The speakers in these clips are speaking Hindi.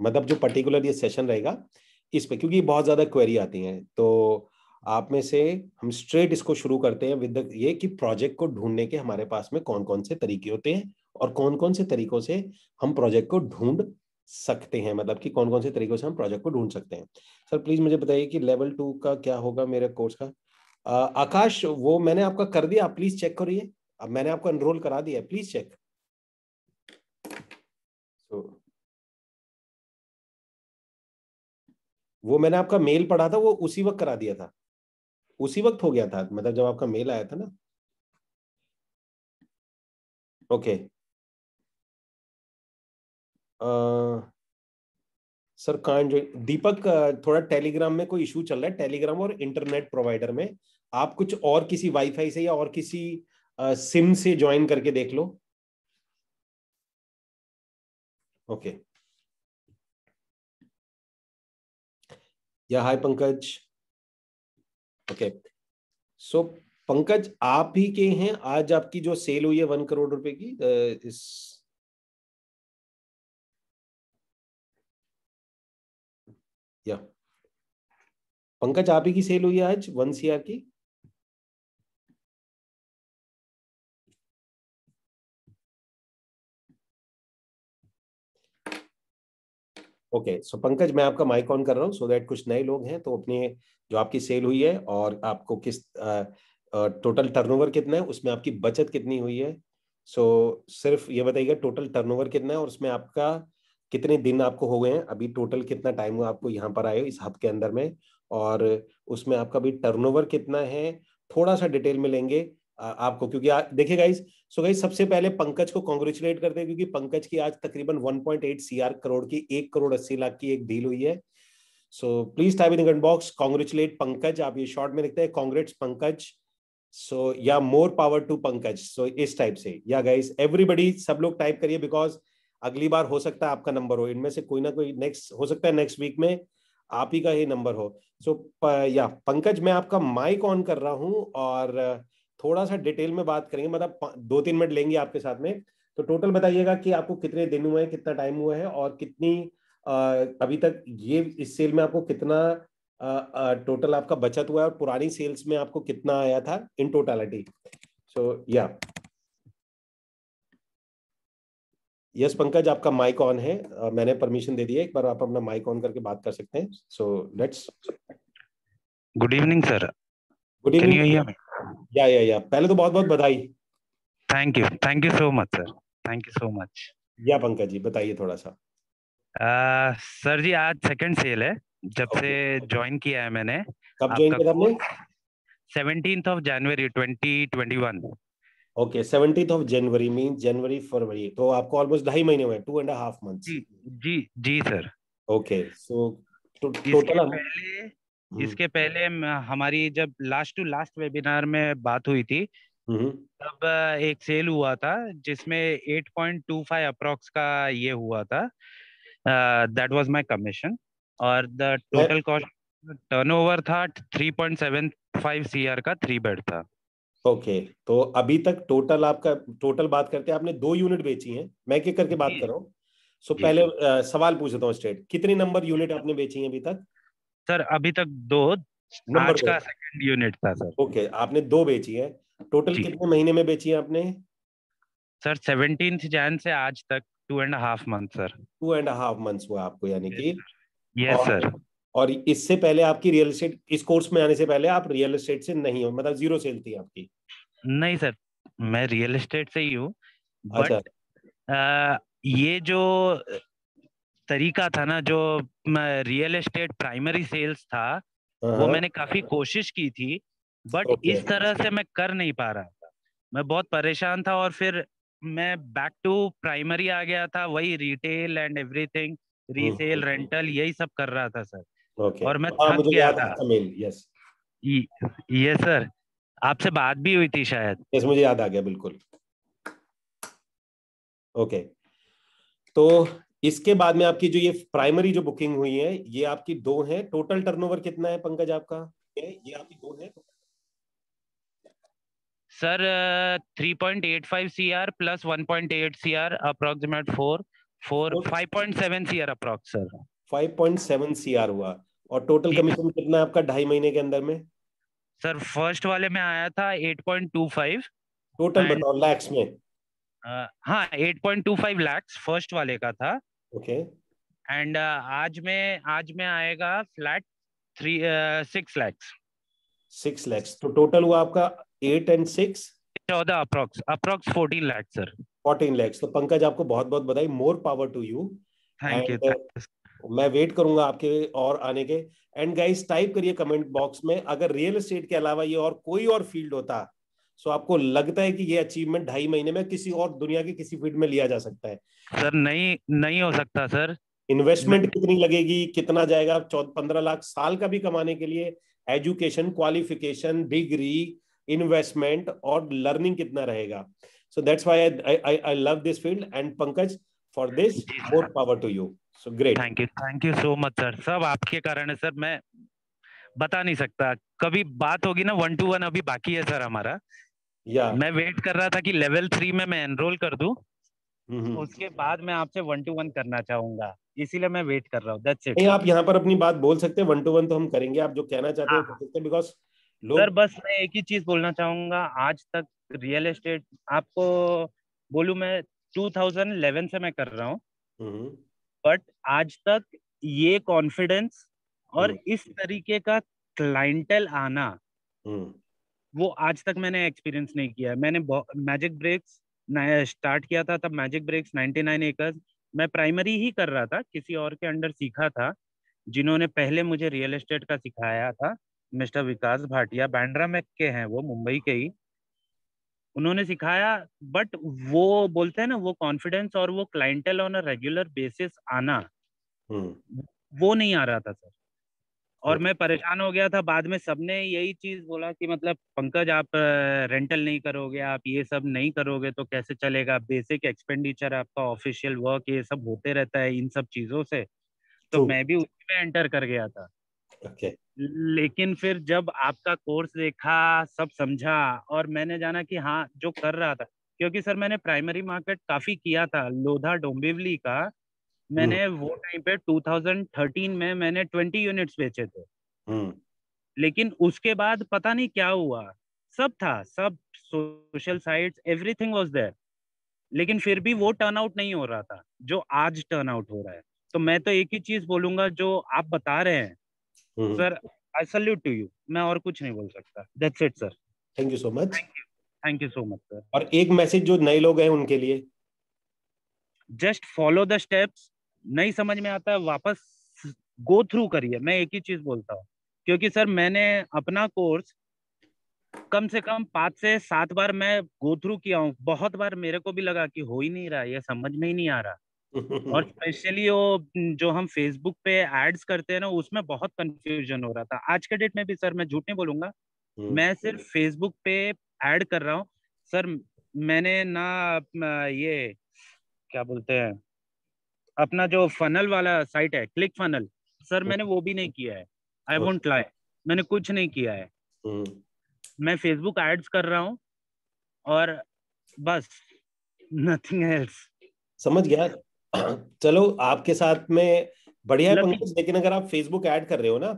मतलब जो पर्टिकुलर ये सेशन रहेगा इस पे, क्योंकि बहुत ज्यादा क्वेरी आती हैं। तो आप में से हम स्ट्रेट इसको शुरू करते हैं विद ये कि प्रोजेक्ट को ढूंढने के हमारे पास में कौन कौन से तरीके होते हैं और कौन कौन से तरीकों से हम प्रोजेक्ट को ढूंढ सकते हैं, मतलब कि कौन कौन से तरीकों से हम प्रोजेक्ट को ढूंढ सकते हैं। सर प्लीज मुझे बताइए कि लेवल 2 का क्या होगा मेरे कोर्स का। आकाश, वो मैंने आपका कर दिया, आप प्लीज चेक करिए। अब मैंने आपको एनरोल करा दिया है, प्लीज चेक। वो मैंने आपका मेल पढ़ा था, वो उसी वक्त करा दिया था, उसी वक्त हो गया था, मतलब जब आपका मेल आया था ना। ओके। सर कांड दीपक, थोड़ा टेलीग्राम में कोई इशू चल रहा है, टेलीग्राम और इंटरनेट प्रोवाइडर में। आप कुछ और किसी वाईफाई से या और किसी सिम से ज्वाइन करके देख लो। ओके। या हाय पंकज। ओके। सो पंकज, आप ही के हैं आज आपकी जो सेल हुई है 1 करोड़ रुपए की इस। या पंकज, आप ही की सेल हुई है आज 1 CR की। ओके। सो पंकज, मैं आपका माइक ऑन कर रहा हूँ सो दैट कुछ नए लोग हैं तो अपने जो आपकी सेल हुई है और आपको किस टोटल टर्नओवर कितना है, उसमें आपकी बचत कितनी हुई है। सो सिर्फ ये बताइएगा टोटल टर्नओवर कितना है और उसमें आपका कितने दिन आपको हो गए हैं, अभी टोटल कितना टाइम हुआ आपको यहाँ पर आए इस हफ्ते के अंदर में, और उसमें आपका भी टर्नओवर कितना है, थोड़ा सा डिटेल में लेंगे आपको, क्योंकि देखिए गाइस। सो गाइस, सबसे पहले पंकज को कॉन्ग्रेचुलेट करते हैं क्योंकि पंकज की आज तकरीबन 1.8 CR करोड़ की 1 करोड़ 80 लाख की एक डील हुई है। So please type in the comment box congratulate Pankaj, आप ये शॉर्ट में लिखते हैं कॉन्ग्रेट्स पंकज। सो या मोर पावर टू पंकज, सो इस टाइप से या गाइस एवरीबॉडी सब लोग टाइप करिए, बिकॉज अगली बार हो सकता है आपका नंबर हो, इनमें से कोई ना कोई नेक्स्ट हो सकता है नेक्स्ट वीक में आप ही का ही नंबर हो। सो या पंकज, मैं आपका माइक ऑन कर रहा हूं और थोड़ा सा डिटेल में बात करेंगे, मतलब 2-3 मिनट लेंगे आपके साथ में। तो टोटल बताइएगा कि आपको कितने दिन हुए हैं, कितना टाइम हुआ है और कितनी अभी तक ये इस सेल में आपको कितना टोटल आपका बचत हुआ है और पुरानी सेल्स में आपको कितना आया था इन टोटालिटी। सो या यस पंकज, आपका माइक ऑन है, मैंने परमिशन दे दी है, एक बार आप अपना माइक ऑन करके बात कर सकते हैं। So let's. Good evening sir, good can evening. You hear me? या पहले तो बहुत बहुत बधाई। Thank you so much sir, thank you so much. या पंकज जी बताइए थोड़ा सा। सर जी, आज सेकंड सेल है जब से ओके। ज्वाइन किया है मैंने कब ज्वाइन आपका किया था आपने। कोर्स। 17 जनवरी 2021। ओके, 17 जनवरी मीन जनवरी फरवरी, तो आपको ऑलमोस्ट 2.5 महीने हुए, 2.5 मंथ्स। जी जी जी सर। ओके। सो इसके टोटल हम। पहले हम्म। इसके पहले हमारी जब लास्ट टू लास्ट वेबिनार में बात हुई थी, हम्म। तब एक सेल हुआ था जिसमें 8.25 अप्रोक्स का ये हुआ था। दैट वाज माय कमीशन, और द टोटल कॉस्ट टर्नओवर था 3.75 CR का 3 बेड था। ओके। तो अभी तक टोटल आपका, टोटल बात करते हैं, आपने 2 यूनिट बेची हैं, मैं एक एक करके बात जी कर रहा हूँ। सो जी पहले सवाल पूछता हूँ स्ट्रेट, कितनी नंबर यूनिट आपने बेची हैं अभी तक। सर, अभी तक दो। नंबर आज दो। का सेकंड यूनिट था सर। ओके, आपने 2 बेची है। टोटल जी कितने महीने में बेची है आपने। सर, 17 जैन से आज तक 2.5 मंथ सर। 2.5 मंथ्स हुआ आपको, यानी यस कि। सर, यस और सर। और इससे पहले आपकी रियल एस्टेट, इस कोर्स में आने से पहले आप रियल एस्टेट से नहीं हो, मतलब जीरो सेल थी आपकी। नहीं सर, मैं रियल एस्टेट से ही हूँ, अच्छा। बट ये जो तरीका था ना, जो रियल एस्टेट प्राइमरी सेल्स था, वो हाँ। मैंने काफी कोशिश की थी, बट ओके। इस तरह से मैं कर नहीं पा रहा था। मैं बहुत परेशान था, और फिर मैं बैक टू प्राइमरी आ गया था, वही retail and everything, resale rental यही सब कर रहा था सर। ओके। और मैं हाँ थक मुझे गया याद है था। आपका मेल, यस। ये सर, आपसे बात भी हुई थी शायद। यस मुझे याद आ गया बिल्कुल। ओके। तो इसके बाद में आपकी जो ये प्राइमरी जो बुकिंग हुई है ये आपकी 2 है, टोटल टर्नओवर कितना है पंकज आपका। ये आपकी 2 है। Sir 3.85 CR plus 1.8 CR, approximate 4 5.7 CR approx sir. 5.7 CR हुआ। और टोटल कमीशन कितना है आपका 2.5 महीने के अंदर में? सर फर्स्ट वाले में आया था 8.25। टोटल एंड बताओ लैक्स में। हाँ 8.25 lakhs फर्स्ट वाले का था। ओके। एंड आज में आएगा फ्लैट 6 lakhs। 6 लैक्स, तो टोटल हुआ आपका 8 and 6 14 approx 14 lakh sir. 14 lakhs. तो पंकज आपको बहुत बहुत बधाई, more power to you. Thank you. And मैं वेट करूंगा आपके और आने के। एंड गाइस टाइप करिए कमेंट बॉक्स में, अगर रियल एस्टेट के अलावा ये और कोई और फील्ड होता, सो आपको लगता है कि ये अचीवमेंट 2.5 महीने में किसी और दुनिया की किसी फील्ड में लिया जा सकता है? सर नहीं नहीं हो सकता सर। इन्वेस्टमेंट नहीं। कितनी लगेगी, कितना जाएगा? 14-15 लाख साल का भी कमाने के लिए। एजुकेशन, क्वालिफिकेशन, डिग्री, इन्वेस्टमेंट और लर्निंग कितना रहेगा? So that's why I love this field. And Pankaj, for this जी more sir. Power to you. So great. Thank you so much sir. सब आपके कारण है सर। मैं बता नहीं सकता। कभी बात होगी ना 1-to-1, अभी बाकी है सर हमारा। या मैं वेट कर रहा था कि लेवल 3 में मैं एनरोल कर दूं, हम्म। उसके बाद मैं आपसे 1-to-1 करना चाहूंगा, इसीलिए मैं वेट कर रहा हूँ। That's it. नहीं, आप यहाँ पर अपनी बात बोल सकते हैं, 1-to-1 तो हम करेंगे, आप जो कहना चाहते हैं हाँ वो हाँ। कर सकते हैं, बिकॉज सर लोग। बस मैं एक ही चीज बोलना चाहूंगा। आज तक रियल एस्टेट आपको बोलूं मैं 2011 से मैं कर रहा हूँ, हम्म बट आज तक ये कॉन्फिडेंस और हम्म इस तरीके का क्लाइंटेल आना, हम्म वो आज तक मैंने एक्सपीरियंस नहीं किया है। मैंने मैजिक ब्रेक्स स्टार्ट किया था, तब मैजिक ब्रेक्स 99 एकर्स मैं प्राइमरी ही कर रहा था, किसी और के अंडर सीखा था। जिन्होंने पहले मुझे रियल एस्टेट का सिखाया था मिस्टर विकास भाटिया, बैंड्रा में के हैं, वो मुंबई के ही, उन्होंने सिखाया। बट वो बोलते हैं ना, वो कॉन्फिडेंस और वो clientele on a regular basis आना, हम्म वो नहीं आ रहा था सर। और ओके। मैं परेशान हो गया था। बाद में सबने यही चीज बोला कि मतलब पंकज आप रेंटल नहीं करोगे, आप ये सब नहीं करोगे तो कैसे चलेगा, बेसिक एक्सपेंडिचर आपका, ऑफिशियल वर्क, ये सब होते रहता है इन सब चीजों से। तो ट्रू। मैं भी उसी में एंटर कर गया था। ओके। लेकिन फिर जब आपका कोर्स देखा, सब समझा, और मैंने जाना कि हाँ जो कर रहा था, क्योंकि सर मैंने प्राइमरी मार्केट काफी किया था लोधा डोंबिवली का। हम्म मैंने वो टाइम पे 2013 में मैंने 20 यूनिट्स बेचे थे। हम्म लेकिन उसके बाद पता नहीं क्या हुआ, सब था, सब social sites everything was there, लेकिन फिर भी वो टर्न आउट नहीं हो रहा था जो आज टर्न आउट हो रहा है। तो मैं तो एक ही चीज बोलूंगा, जो आप बता रहे हैं hmm. Sir, I salute to you. मैं और कुछ नहीं बोल सकता। That's it sir. Thank you so much. Thank you so much sir. और एक मैसेज जो नए लोग हैं उनके लिए। Just follow the steps. नहीं समझ में आता है वापस गो थ्रू करिए, मैं एक ही चीज बोलता हूँ। क्योंकि सर मैंने अपना कोर्स कम से कम 5 से 7 बार मैं गो थ्रू किया हूँ। बहुत बार मेरे को भी लगा कि हो ही नहीं रहा, ये समझ में ही नहीं आ रहा। और स्पेशली वो जो हम फेसबुक पे एड्स करते हैं ना, उसमें बहुत कंफ्यूजन हो रहा था। आज के डेट में भी सर मैं झूठ नहीं बोलूंगा, हम्म मैं सिर्फ फेसबुक पे ऐड कर रहा हूँ सर। मैंने ना ये क्या बोलते हैं, अपना जो फनल वाला साइट है क्लिक फनल, सर मैंने वो भी नहीं किया है। आई वोंट लाई, मैंने कुछ नहीं किया है। हम्म। मैं फेसबुक एड्स कर रहा हूँ और बस, नथिंग एल्स। समझ गया। चलो आपके साथ में बढ़िया है लकी। पंकज, लेकिन अगर आप फेसबुक ऐड कर रहे हो ना,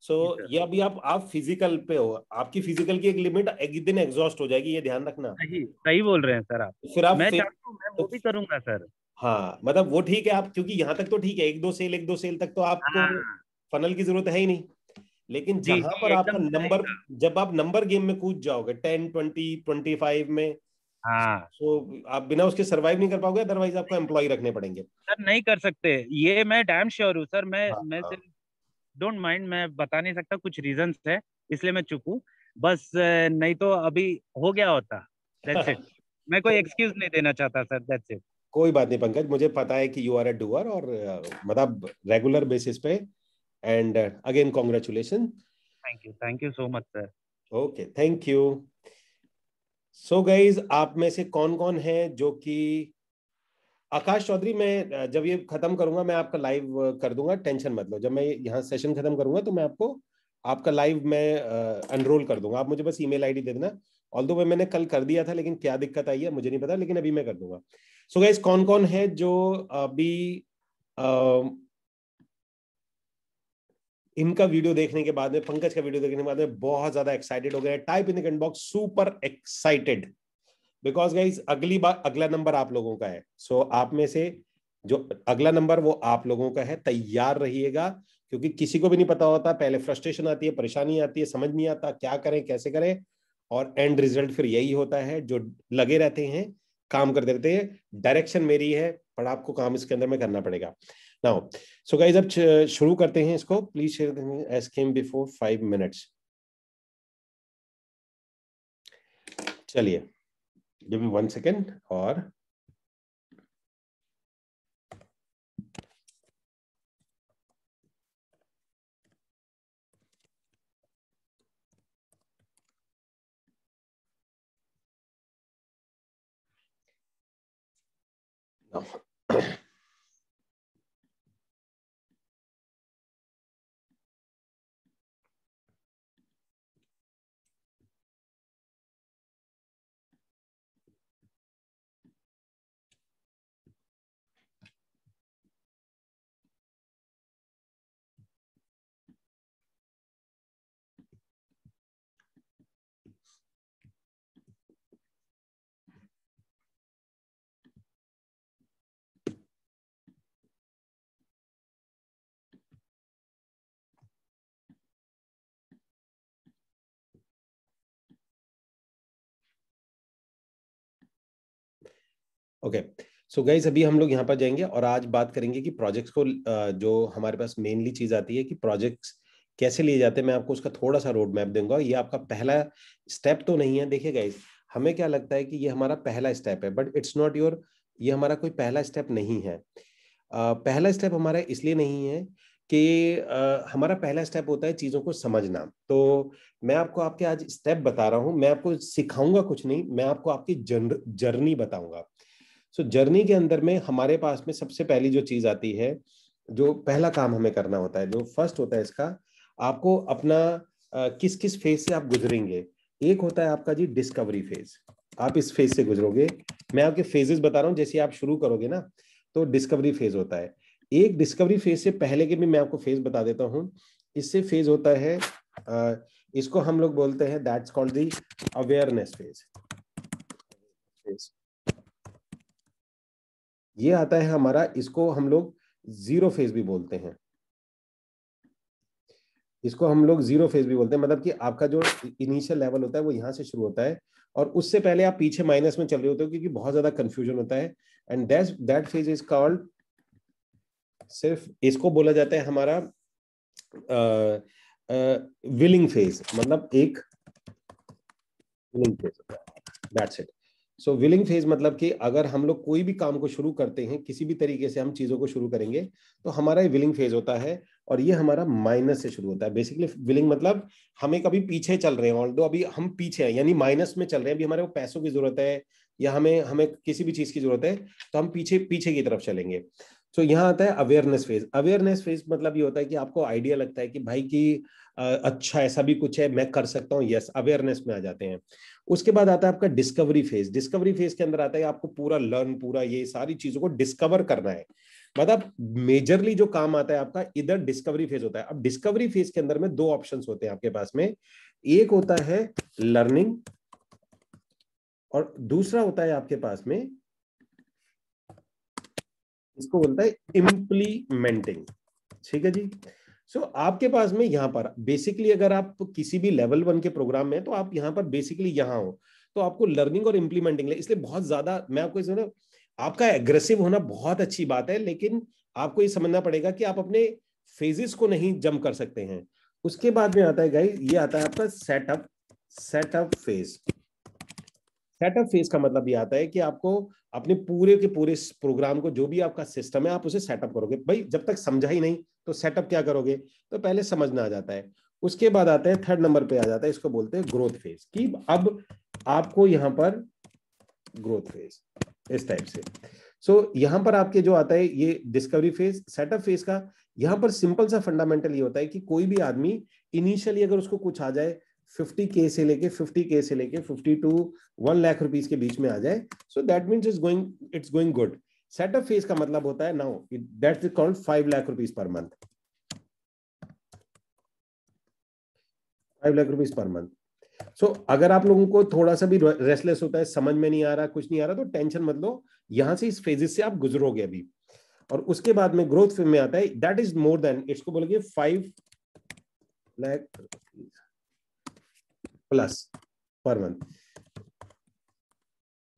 सो जी सर। ये अभी आप फिजिकल पे हो, आपकी फिजिकल की एक लिमिट एक दिन एग्जॉस्ट हो जाएगी, ये ध्यान रखना। सही सही बोल रहे हैं सर आप। फिर आप मैं फिर चाहता हूँ, मैं वो तो, भी करूंगा सर। हाँ मतलब वो ठीक है आप, क्योंकि यहाँ तक तो ठीक है, एक दो सेल तक तो आपको हाँ। फनल की जरूरत है ही नहीं। लेकिन जी जहां जी पर आपका एकदम नंबर, सही। जब आप नंबर गेम में कूद जाओगे 10, 20, 25 में, हाँ तो आप बिना उसके सरवाइव नहीं कर पाओगे, अदरवाइज आपको एम्प्लॉय रखने पड़ेंगे। सर, नहीं कर सकते, ये मैं डैम श्योर हूँ सर। हाँ मैं हाँ। सिर्फ डोंट माइंड, मैं बता नहीं सकता, कुछ रीजंस है इसलिए मैं चुप हूँ। बस नहीं तो अभी हो गया होता। That's it. मैं कोई कोई एक्सक्यूज नहीं देना चाहता सर। That's it. कोई बात नहीं पंकज, मुझे पता है कि यू आर ए डूअर, और मतलब रेगुलर बेसिस पे। And again congratulation. Thank you so much sir. Okay, thank you. So guys, आप में से कौन कौन है जो कि आकाश चौधरी, मैं जब ये खत्म करूंगा मैं आपका लाइव कर दूंगा, टेंशन मत लो। जब मैं यहाँ सेशन खत्म करूंगा तो मैं आपको आपका लाइव में एनरोल कर दूंगा। आप मुझे बस ईमेल आईडी दे देना। ऑल्दो मैंने कल कर दिया था, लेकिन क्या दिक्कत आई है मुझे नहीं पता, लेकिन अभी मैं कर दूंगा। सो गाइस कौन कौन है जो अभी इनका वीडियो देखने के बाद में, पंकज का वीडियो देखने के बाद में बहुत ज्यादा एक्साइटेड हो गए? Type in the comment box super excited, because guys अगली बार अगला नंबर आप लोगों का है। सो आप में से जो अगला नंबर वो आप लोगों का है, तैयार रहिएगा, क्योंकि किसी को भी नहीं पता होता, पहले फ्रस्ट्रेशन आती है, परेशानी आती है, समझ नहीं आता क्या करें कैसे करें, और एंड रिजल्ट फिर यही होता है। जो लगे रहते हैं, काम करते रहते हैं, डायरेक्शन मेरी है, पर आपको काम इसके अंदर में करना पड़ेगा। नाउ सो गाइस अब शुरू करते हैं इसको। Please share as came before 5 minutes. चलिए गिव मी 1 सेकेंड। और ओके सो गाइस अभी हम लोग यहाँ पर जाएंगे और आज बात करेंगे कि प्रोजेक्ट्स को जो हमारे पास मेनली चीज आती है कि प्रोजेक्ट्स कैसे लिए जाते हैं। मैं आपको उसका थोड़ा सा रोड मैप दूंगा। ये आपका पहला स्टेप तो नहीं है। देखिए गाइस, हमें क्या लगता है कि ये हमारा पहला स्टेप है, बट इट्स नॉट योर, ये हमारा कोई पहला स्टेप नहीं है। पहला स्टेप हमारा इसलिए नहीं है कि हमारा पहला स्टेप होता है चीजों को समझना। तो मैं आपको आपके आज स्टेप बता रहा हूं, मैं आपको सिखाऊंगा कुछ नहीं, मैं आपको आपकी जर्नी बताऊंगा। सो जर्नी के अंदर में हमारे पास में सबसे पहली जो चीज आती है, जो पहला काम हमें करना होता है, जो फर्स्ट होता है इसका, आपको अपना किस किस फेज से आप गुजरेंगे। एक होता है आपका जी डिस्कवरी फेज, आप इस फेज से गुजरोगे। मैं आपके फेजेस बता रहा हूं, जैसे आप शुरू करोगे ना तो डिस्कवरी फेज होता है। एक डिस्कवरी फेज से पहले के भी मैं आपको फेज बता देता हूं। इससे फेज होता है इसको हम लोग बोलते हैं that's called the awareness phase. ये आता है हमारा, इसको हम लोग जीरो फेज भी बोलते हैं। इसको हम लोग जीरो फेज भी बोलते हैं, मतलब कि आपका जो इनिशियल लेवल होता है वो यहाँ से शुरू होता है और उससे पहले आप पीछे माइनस में चल रहे होते हो, क्योंकि बहुत ज्यादा कंफ्यूजन होता है। And that phase is called, सिर्फ इसको बोला जाता है हमारा विलिंग फेज, मतलब एक विलिंग फेज होता है। That's it. So willing phase मतलब कि अगर हम लोग कोई भी काम को शुरू करते हैं, किसी भी तरीके से हम चीजों को शुरू करेंगे, तो हमारा ये विलिंग फेज होता है और ये हमारा माइनस से शुरू होता है। बेसिकली विलिंग मतलब हमें कभी पीछे चल रहे हैं, ऑल्दो अभी हम पीछे हैं, यानी माइनस में चल रहे हैं, अभी हमारे को पैसों की जरूरत है या हमें हमें किसी भी चीज की जरूरत है, तो हम पीछे पीछे की तरफ चलेंगे। तो यहाँ आता है अवेयरनेस फेज। अवेयरनेस फेज मतलब ये होता है कि आपको आइडिया लगता है कि भाई कि अच्छा ऐसा भी कुछ है, मैं कर सकता हूँ, यस, अवेयरनेस में आ जाते हैं। उसके बाद आता है आपका डिस्कवरी फेज। डिस्कवरी फेज के अंदर आता है आपको पूरा लर्न, पूरा ये सारी चीजों को डिस्कवर करना है। मतलब मेजरली जो काम आता है आपका इधर डिस्कवरी फेज होता है। अब डिस्कवरी फेज के अंदर में दो ऑप्शंस होते हैं आपके पास में, एक होता है लर्निंग और दूसरा होता है आपके पास में, इसको बोलता है इम्प्लीमेंटिंग। ठीक है जी। सो आपके पास में यहाँ पर बेसिकली अगर आप किसी भी लेवल 1 के प्रोग्राम में, तो आप यहाँ पर बेसिकली यहाँ हो, तो आपको लर्निंग और इम्प्लीमेंटिंग, इसलिए बहुत ज्यादा मैं आपको इसमें, आपका एग्रेसिव होना बहुत अच्छी बात है, लेकिन आपको ये समझना पड़ेगा कि आप अपने फेजेस को नहीं जंप कर सकते हैं। उसके बाद में आता है गाइस, ये आता है आपका सेटअप फेज। सेटअप फेज का मतलब ये आता है कि आपको अपने पूरे के पूरे प्रोग्राम को, जो भी आपका सिस्टम है, आप उसे सेटअप करोगे। भाई जब तक समझा ही नहीं तो सेटअप क्या करोगे, तो पहले समझना आ जाता है। उसके बाद आता है थर्ड नंबर पे आ जाता है, इसको बोलते हैं ग्रोथ फेज, कि अब आपको यहाँ पर ग्रोथ फेज इस टाइप से। सो यहाँ पर आपके जो आता है ये डिस्कवरी फेज, सेटअप फेज का। यहाँ पर सिंपल सा फंडामेंटल ये होता है कि कोई भी आदमी इनिशियली अगर उसको कुछ आ जाए 50K से लेके 50K से लेके 50 to 1 लाख रुपीस के बीच में आ जाए, so that means it's going good. Setup phase का मतलब होता है now that's called 5 lakh rupees per month, 5 lakh rupees per month. So अगर आप लोगों को थोड़ा सा भी रेस्टलेस होता है, समझ में नहीं आ रहा, कुछ नहीं आ रहा, तो टेंशन मत लो, यहां से इस फेजेस से आप गुजरोगे अभी। और उसके बाद में ग्रोथ फेज में आता है, दैट इज मोर देन, इसको बोलेंगे 5 लाख प्लस पर मंथ।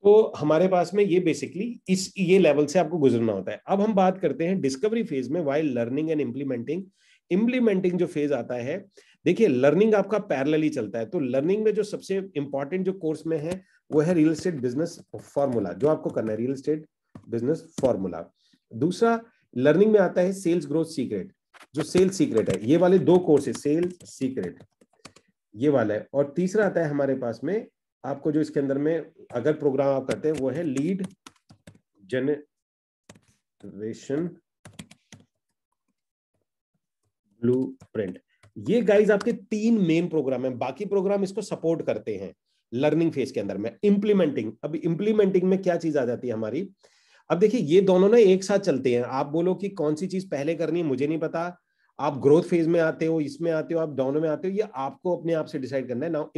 तो हमारे पास में ये बेसिकली ये लेवल से आपको गुजरना होता है। अब हम बात करते हैं डिस्कवरी फेज में, वाइल लर्निंग एंड इम्प्लीमेंटिंग जो फेज आता है, देखिए लर्निंग आपका पैरेलली चलता है। तो लर्निंग में जो सबसे इंपॉर्टेंट जो कोर्स में है वो है रियल एस्टेट बिजनेस फॉर्मूला, जो आपको करना है रियल एस्टेट बिजनेस फॉर्मूला। दूसरा लर्निंग में आता है सेल्स ग्रोथ सीक्रेट, जो सेल्स सीक्रेट है, ये वाले 2 कोर्स है, सेल्स सीक्रेट ये वाला है। और तीसरा आता है हमारे पास में आपको जो इसके अंदर में अगर प्रोग्राम आप करते हैं वो है लीड जनरेशन ब्लूप्रिंट। ये गाइस आपके 3 मेन प्रोग्राम हैं, बाकी प्रोग्राम इसको सपोर्ट करते हैं लर्निंग फेज के अंदर में। इम्प्लीमेंटिंग, अब इम्प्लीमेंटिंग में क्या चीज आ जाती है हमारी, अब देखिए ये दोनों ना एक साथ चलते हैं। आप बोलो कि कौन सी चीज पहले करनी है, मुझे नहीं पता, आप ग्रोथ फेज में आते हो, इसमें आते हो, आप दोनों में आते हो, ये आपको अपने आप से डिसाइड करना है। नाउ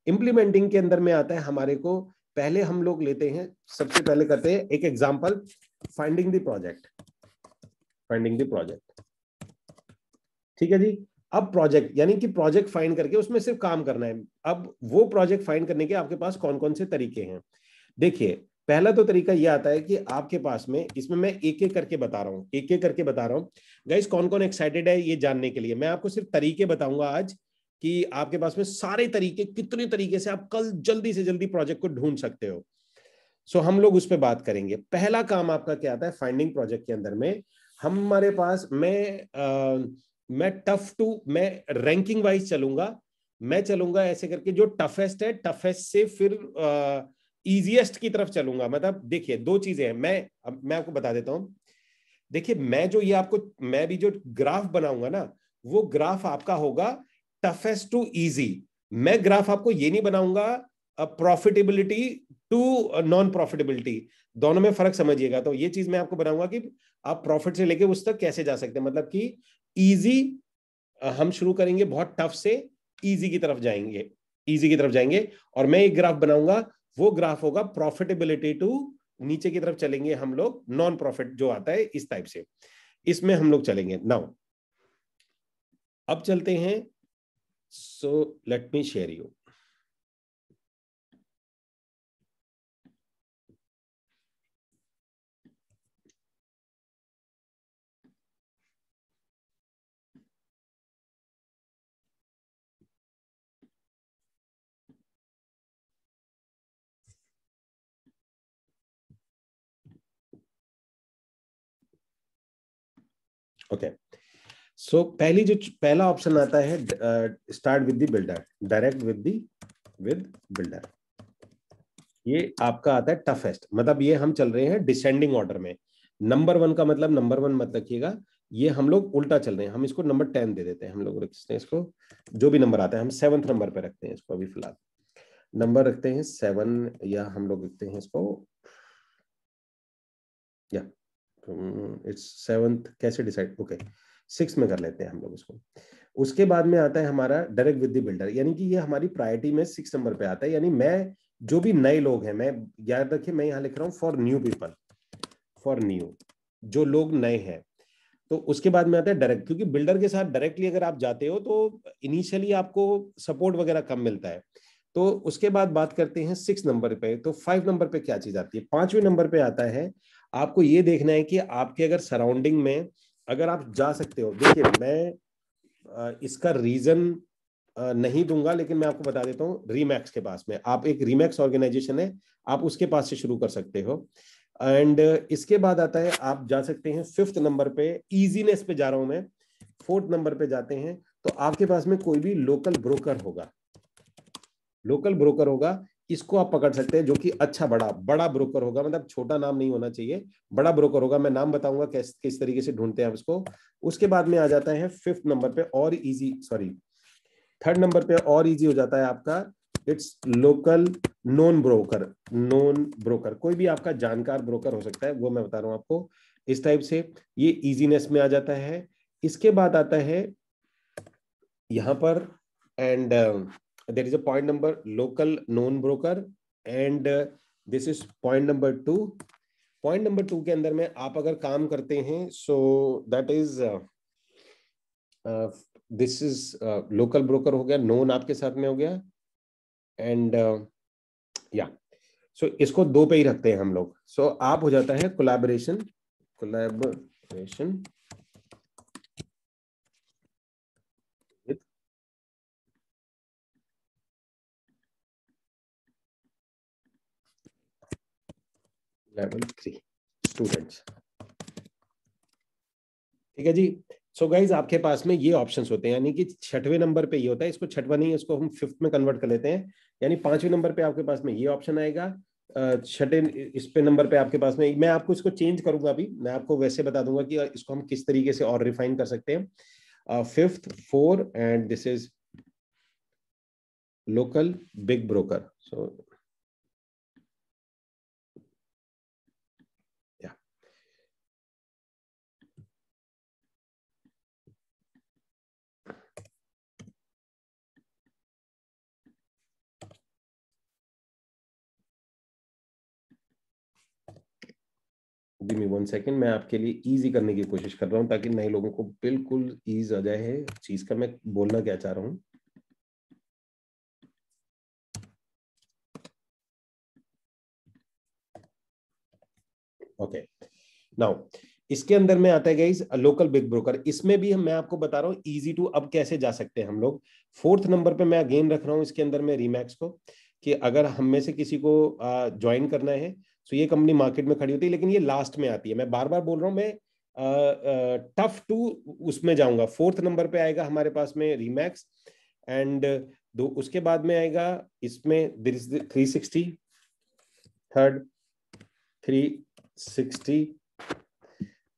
इम्प्लीमेंटिंग के अंदर में आता है हमारे को, पहले हम लोग लेते हैं, सबसे पहले करते हैं एक एग्जांपल, फाइंडिंग द प्रोजेक्ट, ठीक है जी। अब प्रोजेक्ट यानी कि प्रोजेक्ट फाइंड करके उसमें सिर्फ काम करना है। अब वो प्रोजेक्ट फाइंड करने के आपके पास कौन कौन से तरीके हैं, देखिए पहला तो तरीका ये आता है कि आपके पास में, इसमें मैं एक एक करके बता रहा हूं, गाइस कौन कौन एक्साइटेड है ये जानने के लिए। मैं आपको सिर्फ तरीके बताऊंगा आज कि आपके पास में सारे तरीके, कितने तरीके से आप कल जल्दी से जल्दी प्रोजेक्ट को ढूंढ सकते हो। सो हम लोग उस पर बात करेंगे। पहला काम आपका क्या आता है फाइंडिंग प्रोजेक्ट के अंदर में, हमारे पास मैं रैंकिंग वाइज चलूंगा, मैं चलूंगा ऐसे करके, जो टफेस्ट है टफेस्ट से फिर इजीएस्ट की तरफ चलूंगा। मतलब देखिए 2 चीजें हैं, मैं आपको बता देता हूं। देखिए मैं भी जो ग्राफ बनाऊंगा ना, वो ग्राफ आपका होगा टफेस्ट टू इजी। मैं ग्राफ आपको ये नहीं बनाऊंगा प्रॉफिटेबिलिटी टू नॉन प्रॉफिटेबिलिटी, दोनों में फर्क समझिएगा। तो ये चीज मैं आपको बनाऊंगा कि आप प्रॉफिट से लेके उस तक कैसे जा सकते हैं, मतलब कि इजी हम शुरू करेंगे बहुत टफ से, इजी की तरफ जाएंगे, और मैं एक ग्राफ बनाऊंगा, वो ग्राफ होगा प्रॉफिटेबिलिटी टू, नीचे की तरफ चलेंगे हम लोग, नॉन प्रॉफिट जो आता है इस टाइप से, इसमें हम लोग चलेंगे। नाउ अब चलते हैं, so let me share you. Okay, so पहला ऑप्शन आता है start with the builder, direct with builder. ये आपका आता है टफेस्ट, मतलब ये हम चल रहे हैं डिसेंडिंग ऑर्डर में। नंबर 1 का मतलब, नंबर 1 मत रखिएगा, ये हम लोग उल्टा चल रहे हैं, हम इसको नंबर 10 दे देते हैं, हम लोग रखते हैं इसको, जो भी नंबर आता है हम 7th नंबर पे रखते हैं इसको, अभी फिलहाल नंबर रखते हैं 7, या हम लोग रखते हैं इसको, या इट्स 7th, कैसे डिसाइड, ओके 6 में कर लेते हैं हम लोग इसको। उसके बाद में आता है हमारा डायरेक्ट विद द बिल्डर, यानी कि ये हमारी प्रायोरिटी में 6 नंबर पे आता है। यानी मैं जो भी नए लोग हैं, मैं याद रखिए मैं यहाँ लिख रहा हूँ for new people, for new, जो लोग नए हैं। तो उसके बाद में आता है डायरेक्ट, क्योंकि बिल्डर के साथ डायरेक्टली अगर आप जाते हो तो इनिशियली आपको सपोर्ट वगैरह कम मिलता है। तो उसके बाद बात करते हैं 6 नंबर पे। तो 5 नंबर पे क्या चीज आती है, 5वें नंबर पे आता है आपको ये देखना है कि आपके अगर सराउंडिंग में अगर आप जा सकते हो। देखिए मैं इसका रीजन नहीं दूंगा, लेकिन मैं आपको बता देता हूँ, रीमैक्स के पास में, आप एक रीमैक्स ऑर्गेनाइजेशन है, आप उसके पास से शुरू कर सकते हो। एंड इसके बाद आता है आप जा सकते हैं 5th नंबर पे, इजीनेस पे जा रहा हूं मैं, 4th नंबर पे जाते हैं, तो आपके पास में कोई भी लोकल ब्रोकर होगा, इसको आप पकड़ सकते हैं, जो कि अच्छा बड़ा ब्रोकर होगा, मतलब छोटा नाम नहीं होना चाहिए, बड़ा ब्रोकर होगा। मैं नाम बताऊंगा किस तरीके से ढूंढते हैं आप इसको। उसके बाद में आ जाता है 5th नंबर पे, और इजी, सॉरी थर्ड नंबर पे और इजी हो जाता है आपका, it's local non broker. Non broker कोई भी आपका जानकार ब्रोकर हो सकता है, वो मैं बता रहा हूं आपको। इस टाइप से ये इजीनेस में आ जाता है। इसके बाद आता है यहां पर, and there is a point number local non broker, and this is point number 2। Point number 2 के अंदर में आप अगर काम करते हैं, so that is this is local broker हो गया, नॉन आपके साथ में हो गया, एंड या सो इसको 2 पे ही रखते हैं हम लोग। सो आप हो जाता है collaboration, collaboration with level 3 students. ठीक है जी। सो गाइज आपके पास में ये ऑप्शंस होते हैं, यानी कि छठवें नंबर पे ये होता है, इसको छठवा नहीं, इसको हम फिफ्थ में कन्वर्ट कर लेते हैं। यानी 5वें नंबर पे आपके पास में ये ऑप्शन आएगा, छठे इस पे नंबर पे आपके पास में, मैं आपको इसको चेंज करूंगा अभी, मैं आपको वैसे बता दूंगा कि इसको हम किस तरीके से और रिफाइन कर सकते हैं। Fifth 4, and this is local big broker. So give me 1 second, मैं आपके लिए इजी करने की कोशिश कर रहा हूं ताकि नए लोगों को बिल्कुल ईज आ जाए चीज का मैं बोलना क्या चाह रहा हूं। ओके, नाउ इसके अंदर में आता है गाइस लोकल बिग ब्रोकर। इसमें भी मैं आपको बता रहा हूँ इजी टू अब कैसे जा सकते हैं हम लोग। फोर्थ नंबर पे मैं अगेन रख रहा हूँ इसके अंदर में रीमैक्स को, कि अगर हम में से किसी को ज्वाइन करना है, तो ये कंपनी मार्केट में खड़ी होती है, लेकिन ये लास्ट में आती है। मैं बार बार बोल रहा हूँ, मैं टफ टू उसमें जाऊंगा। फोर्थ नंबर पे आएगा हमारे पास में रीमैक्स, एंड दो उसके बाद में आएगा इसमें 360, थर्ड 360,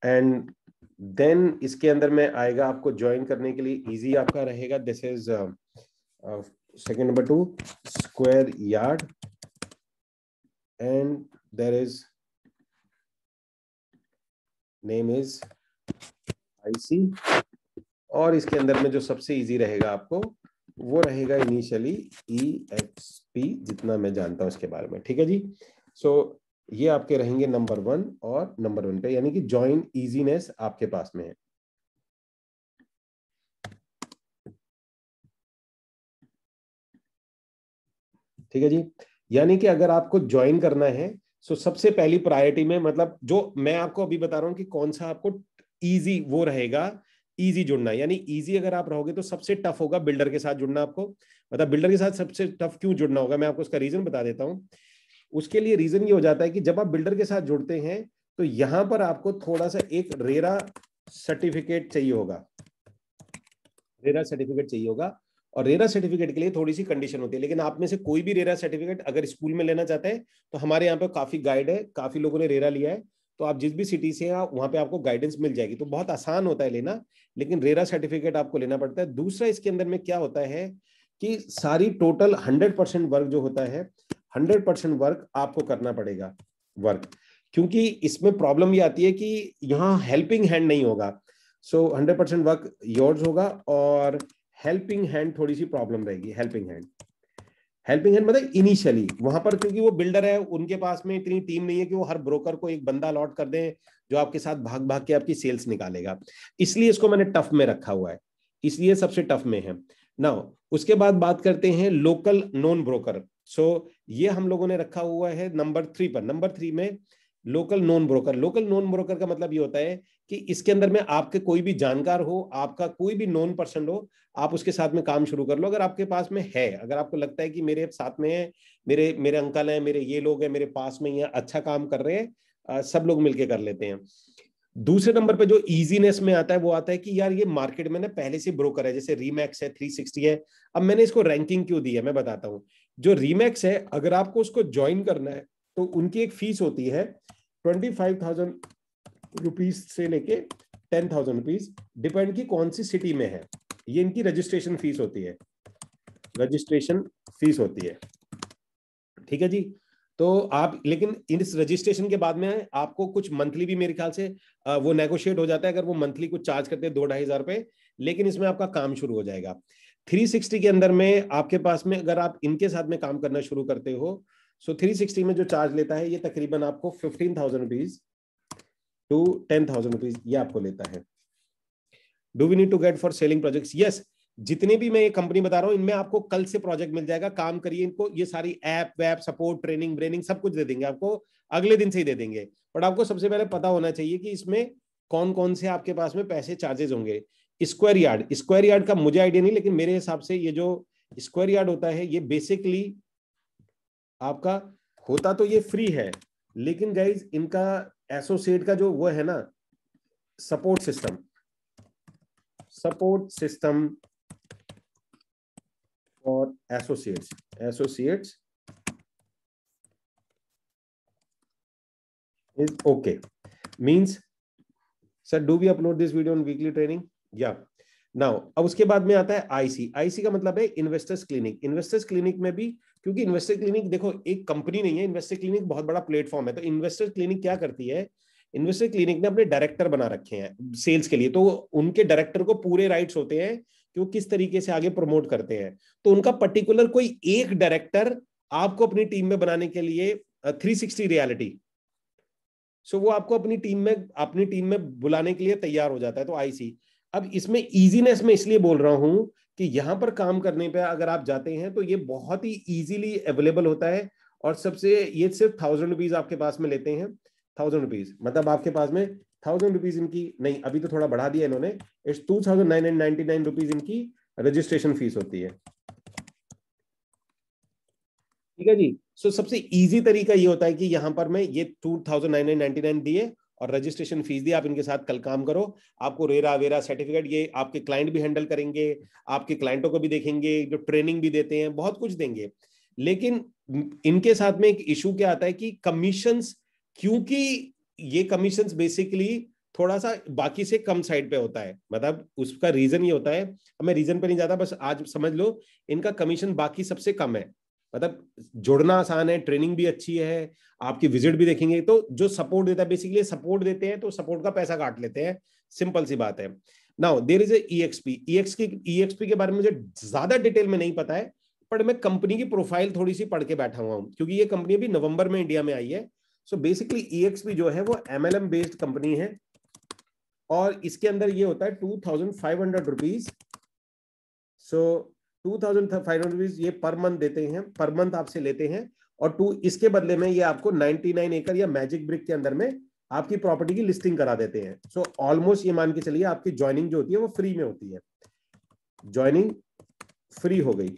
एंड देन इसके अंदर में आएगा आपको ज्वाइन करने के लिए इजी आपका रहेगा, this is second number 2 square yard, and there is name is IC. और इसके अंदर में जो सबसे इजी रहेगा आपको वो रहेगा इनिशियली EXP, जितना मैं जानता हूं इसके बारे में। ठीक है जी। सो ये आपके रहेंगे नंबर 1 और नंबर 1 पे, यानी कि ज्वाइन इजीनेस आपके पास में है। ठीक है जी। यानी कि अगर आपको ज्वाइन करना है, तो सबसे पहली प्रायोरिटी में, मतलब जो मैं आपको अभी बता रहा हूं कि कौन सा आपको इजी वो रहेगा, इजी जुड़ना। यानी इजी अगर आप रहोगे तो सबसे टफ होगा बिल्डर के साथ जुड़ना आपको। मतलब बिल्डर के साथ सबसे टफ क्यों जुड़ना होगा, मैं आपको उसका रीजन बता देता हूं। उसके लिए रीजन ये हो जाता है कि जब आप बिल्डर के साथ जुड़ते हैं, तो यहां पर आपको थोड़ा सा एक रेरा सर्टिफिकेट चाहिए होगा, रेरा सर्टिफिकेट चाहिए होगा। और रेरा सर्टिफिकेट के लिए थोड़ी सी कंडीशन होती है, लेकिन आप में से कोई भी रेरा सर्टिफिकेट अगर स्कूल में लेना चाहते हैं, तो हमारे यहाँ पे काफी गाइड है, काफी लोगों ने रेरा लिया है, तो आप जिस भी सिटी से हैं वहां पे आपको गाइडेंस मिल जाएगी, तो बहुत आसान होता है लेना। लेकिन रेरा सर्टिफिकेट आपको लेना पड़ता है। दूसरा इसके अंदर में क्या होता है कि सारी टोटल 100% वर्क जो होता है, 100% वर्क आपको करना पड़ेगा वर्क, क्योंकि इसमें प्रॉब्लम ये आती है कि यहाँ हेल्पिंग हैंड नहीं होगा। सो 100% वर्क योर्स होगा, और हेल्पिंग हैंड थोड़ी सी प्रॉब्लम रहेगी। हेल्पिंग हैंड मतलब इनिशियली वहां पर, क्योंकि वो बिल्डर है, उनके पास में इतनी टीम नहीं है कि वो हर ब्रोकर को एक बंदा अलॉट कर दें जो आपके साथ भाग भाग के आपकी सेल्स निकालेगा। इसलिए इसको मैंने टफ में रखा हुआ है, इसलिए सबसे टफ में है। नाउ उसके बाद बात करते हैं लोकल नॉन ब्रोकर। सो ये हम लोगों ने रखा हुआ है नंबर 3 पर। नंबर 3 में local non broker. Local non broker का मतलब ये होता है कि इसके अंदर में आपके कोई भी जानकार हो, आपका कोई भी नॉन पर्सन हो, आप उसके साथ में काम शुरू कर लो अगर आपके पास में है। अगर आपको लगता है कि मेरे साथ में है, मेरे मेरे अंकल हैं, मेरे ये लोग हैं, मेरे पास में ही है, अच्छा काम कर रहे हैं, सब लोग मिलके कर लेते हैं। दूसरे नंबर पे जो इजीनेस में आता है वो आता है कि यार ये मार्केट में ना पहले से ब्रोकर है, जैसे रीमैक्स है, 360 है। अब मैंने इसको रैंकिंग क्यों दी है मैं बताता हूँ। जो रीमैक्स है, अगर आपको उसको ज्वाइन करना है, तो उनकी एक फीस होती है 25,000 रुपीज से लेके 10,000 रुपीज, डिपेंड की कौन सी सिटी में है, ये इनकी रजिस्ट्रेशन फीस होती है। रजिस्ट्रेशन फीस होती है। ठीक है जी। तो आप लेकिन इस रजिस्ट्रेशन के बाद में आपको कुछ मंथली भी मेरे ख्याल से वो नेगोशिएट हो जाता है, अगर वो मंथली कुछ चार्ज करते हैं 2-2.5 हजार रुपए, लेकिन इसमें आपका काम शुरू हो जाएगा। 360 के अंदर में आपके पास में अगर आप इनके साथ में काम करना शुरू करते हो, सो 360 में जो चार्ज लेता है ये तकरीबन आपको 15,000 रुपीज टू 10,000 रुपीज ये आपको लेता है। Do we need to get for selling projects? Yes, जितने भी मैं ये कंपनी बता रहा हूं इनमें आपको कल से प्रोजेक्ट मिल जाएगा, काम करिए इनको, ये सारी ऐप वैप सपोर्ट ट्रेनिंग ब्रेनिंग सब कुछ दे देंगे आपको, अगले दिन से ही दे देंगे। बट आपको सबसे पहले पता होना चाहिए कि इसमें कौन कौन से आपके पास में पैसे चार्जेस होंगे। स्क्वायर यार्ड का मुझे आइडिया नहीं, लेकिन मेरे हिसाब से ये जो स्क्वायर यार्ड होता है ये बेसिकली आपका होता तो ये फ्री है, लेकिन गाइज इनका एसोसिएट का जो वो है ना सपोर्ट सिस्टम और associates is okay. Means sir do we upload this video on weekly training? या नाउ अब उसके बाद में आता है आईसी का मतलब है इन्वेस्टर्स क्लिनिक में भी, क्योंकि इन्वेस्टर क्लिनिक देखो एक कंपनी नहीं है, इन्वेस्टर क्लिनिक बहुत बड़ा प्लेटफॉर्म है। तो इन्वेस्टर क्लिनिक क्या करती है, इन्वेस्टर क्लिनिक ने अपने डायरेक्टर बना रखे हैं सेल्स के लिए, तो उनके डायरेक्टर को पूरे राइट्स होते हैं कि वो किस तरीके से आगे प्रमोट करते हैं। तो उनका पर्टिकुलर कोई एक डायरेक्टर आपको अपनी टीम में बनाने के लिए 360 रियलिटी, सो वो आपको अपनी टीम में बुलाने के लिए तैयार हो जाता है। तो आईसी, अब इसमें इजीनेस में इसलिए बोल रहा हूं कि यहां पर काम करने पे अगर आप जाते हैं तो ये बहुत ही इजीली अवेलेबल होता है। और सबसे ये सिर्फ 1,000 रुपीज आपके पास में लेते हैं। 1,000 रुपीज मतलब आपके पास में 1,000 रुपीज इनकी नहीं, अभी तो थोड़ा बढ़ा दिया इन्होंने, इट्स 2,999 रुपीज इनकी रजिस्ट्रेशन फीस होती है। ठीक है जी। सो सबसे इजी तरीका ये होता है कि यहां पर मैं ये 2,999 दिए और रजिस्ट्रेशन फीस दी, आप इनके साथ कल काम करो, आपको रेरा वेरा सर्टिफिकेट ये आपके क्लाइंट भी हैंडल करेंगे, आपके क्लाइंटों को भी देखेंगे, जो ट्रेनिंग भी देते हैं बहुत कुछ देंगे। लेकिन इनके साथ में एक इशू क्या आता है कि कमीशंस, क्योंकि ये कमीशंस बेसिकली थोड़ा सा बाकी से कम साइड पे होता है, मतलब उसका रीजन ये होता है, अब मैं रीजन पे नहीं जाता, बस आज समझ लो इनका कमीशन बाकी सबसे कम है। मतलब जुड़ना आसान है, ट्रेनिंग भी अच्छी है, आपकी विजिट भी देखेंगे, तो जो सपोर्ट देता है बेसिकली सपोर्ट देते हैं तो सपोर्ट का पैसा काट लेते हैं, सिंपल सी बात है। नाउ देयर इज ईएक्सपी के बारे में मुझे ज्यादा डिटेल में नहीं पता है, पर मैं कंपनी की प्रोफाइल थोड़ी सी पढ़ के बैठा हुआ हूं, क्योंकि ये कंपनी अभी नवंबर में इंडिया में आई है। सो बेसिकली ईएक्सपी जो है वो एमएलएम बेस्ड कंपनी है, और इसके अंदर ये होता है 2,500 रुपीज। सो 2,500 रुपीज ये पर मंथ देते हैं, पर मंथ आपसे लेते हैं, और इसके बदले में ये आपको 99 एकड़ या मैजिक ब्रिक के अंदर में आपकी प्रॉपर्टी की लिस्टिंग करा देते हैं। सो ऑलमोस्ट ये मान के चलिए आपकी ज्वाइनिंग जो होती है वो फ्री में होती है, ज्वाइनिंग फ्री हो गई,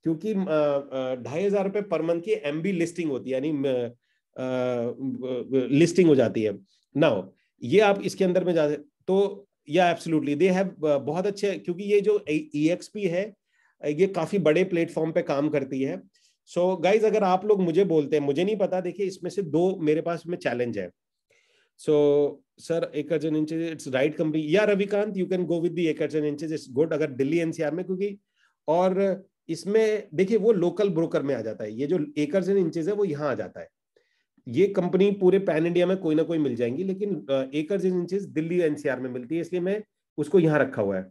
क्योंकि 2,500 रुपए पर मंथ की एमबी लिस्टिंग होती है, यानी लिस्टिंग हो जाती है। नाउ ये आप इसके अंदर में जाते तो या एब्सोल्युटली दे हैव बहुत अच्छे, क्योंकि ये जो ईएक्सपी है ये काफी बड़े प्लेटफॉर्म पे काम करती है। सो गाइज अगर आप लोग मुझे बोलते हैं, मुझे नहीं पता, देखिए इसमें से दो मेरे पास में चैलेंज है। So sir acres and inches it's right company, या Ravikant you can go with the acres and inches, it's good अगर दिल्ली एनसीआर में, क्योंकि और इसमें देखिए वो लोकल ब्रोकर में आ जाता है, ये जो एकर्स एंड इंचेस है वो यहाँ आ जाता है। ये कंपनी पूरे पैन इंडिया में कोई ना कोई मिल जाएंगी, लेकिन acres and inches Delhi NCR में मिलती है, इसलिए मैं उसको यहाँ रखा हुआ है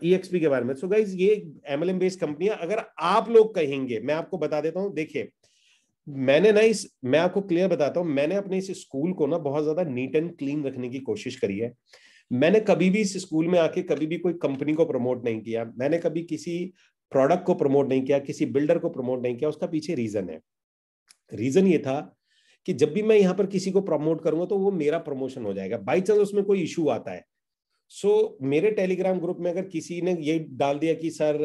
ईएक्सपी के बारे में। सो गाइज ये एमएलएम बेस्ड कंपनी है। अगर आप लोग कहेंगे, मैं आपको बता देता हूं, देखिए मैंने ना मैं आपको क्लियर बताता हूं, मैंने अपने इस स्कूल को ना बहुत ज्यादा नीट एंड क्लीन रखने की कोशिश करी है। मैंने कभी भी इस स्कूल में आके कभी भी कोई कंपनी को प्रमोट नहीं किया, मैंने कभी किसी प्रोडक्ट को प्रमोट नहीं किया, किसी बिल्डर को प्रमोट नहीं किया। उसका पीछे रीजन है, रीजन ये था कि जब भी मैं यहाँ पर किसी को प्रमोट करूंगा तो वो मेरा प्रमोशन हो जाएगा, बाई चांस उसमें कोई इशू आता है। सो मेरे टेलीग्राम ग्रुप में अगर किसी ने ये डाल दिया कि सर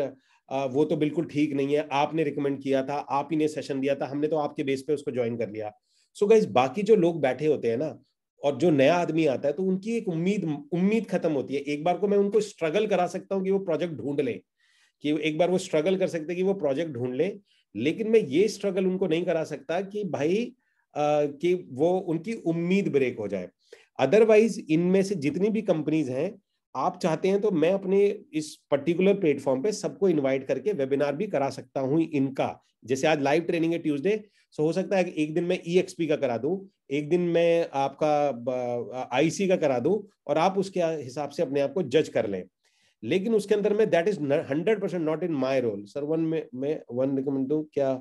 वो तो बिल्कुल ठीक नहीं है, आपने रिकमेंड किया था, आप ही ने सेशन दिया था, हमने तो आपके बेस पे उसको ज्वाइन कर लिया। सो गाइस बाकी जो लोग बैठे होते हैं ना, और जो नया आदमी आता है तो उनकी एक उम्मीद खत्म होती है। एक बार को मैं उनको स्ट्रगल करा सकता हूँ कि वो प्रोजेक्ट ढूंढ ले, कि एक बार वो स्ट्रगल कर सकते हैं कि वो प्रोजेक्ट ढूंढ ले, लेकिन मैं ये स्ट्रगल उनको नहीं करा सकता कि भाई कि वो उनकी उम्मीद ब्रेक हो जाए। अदरवाइज इनमें से जितनी भी कंपनीज हैं आप चाहते हैं तो मैं अपने इस पर्टिकुलर प्लेटफॉर्म पे सबको इनवाइट करके वेबिनार भी करा सकता हूं इनका। जैसे आज लाइव ट्रेनिंग है ट्यूसडे, सो हो सकता है कि एक दिन मैं EXP का करा दूं, एक दिन मैं आपका IC का करा दूं, और आप उसके हिसाब से अपने आप को जज कर लें। लेकिन उसके अंदर में that is 100% not in my role sir. One recommend दूं क्या?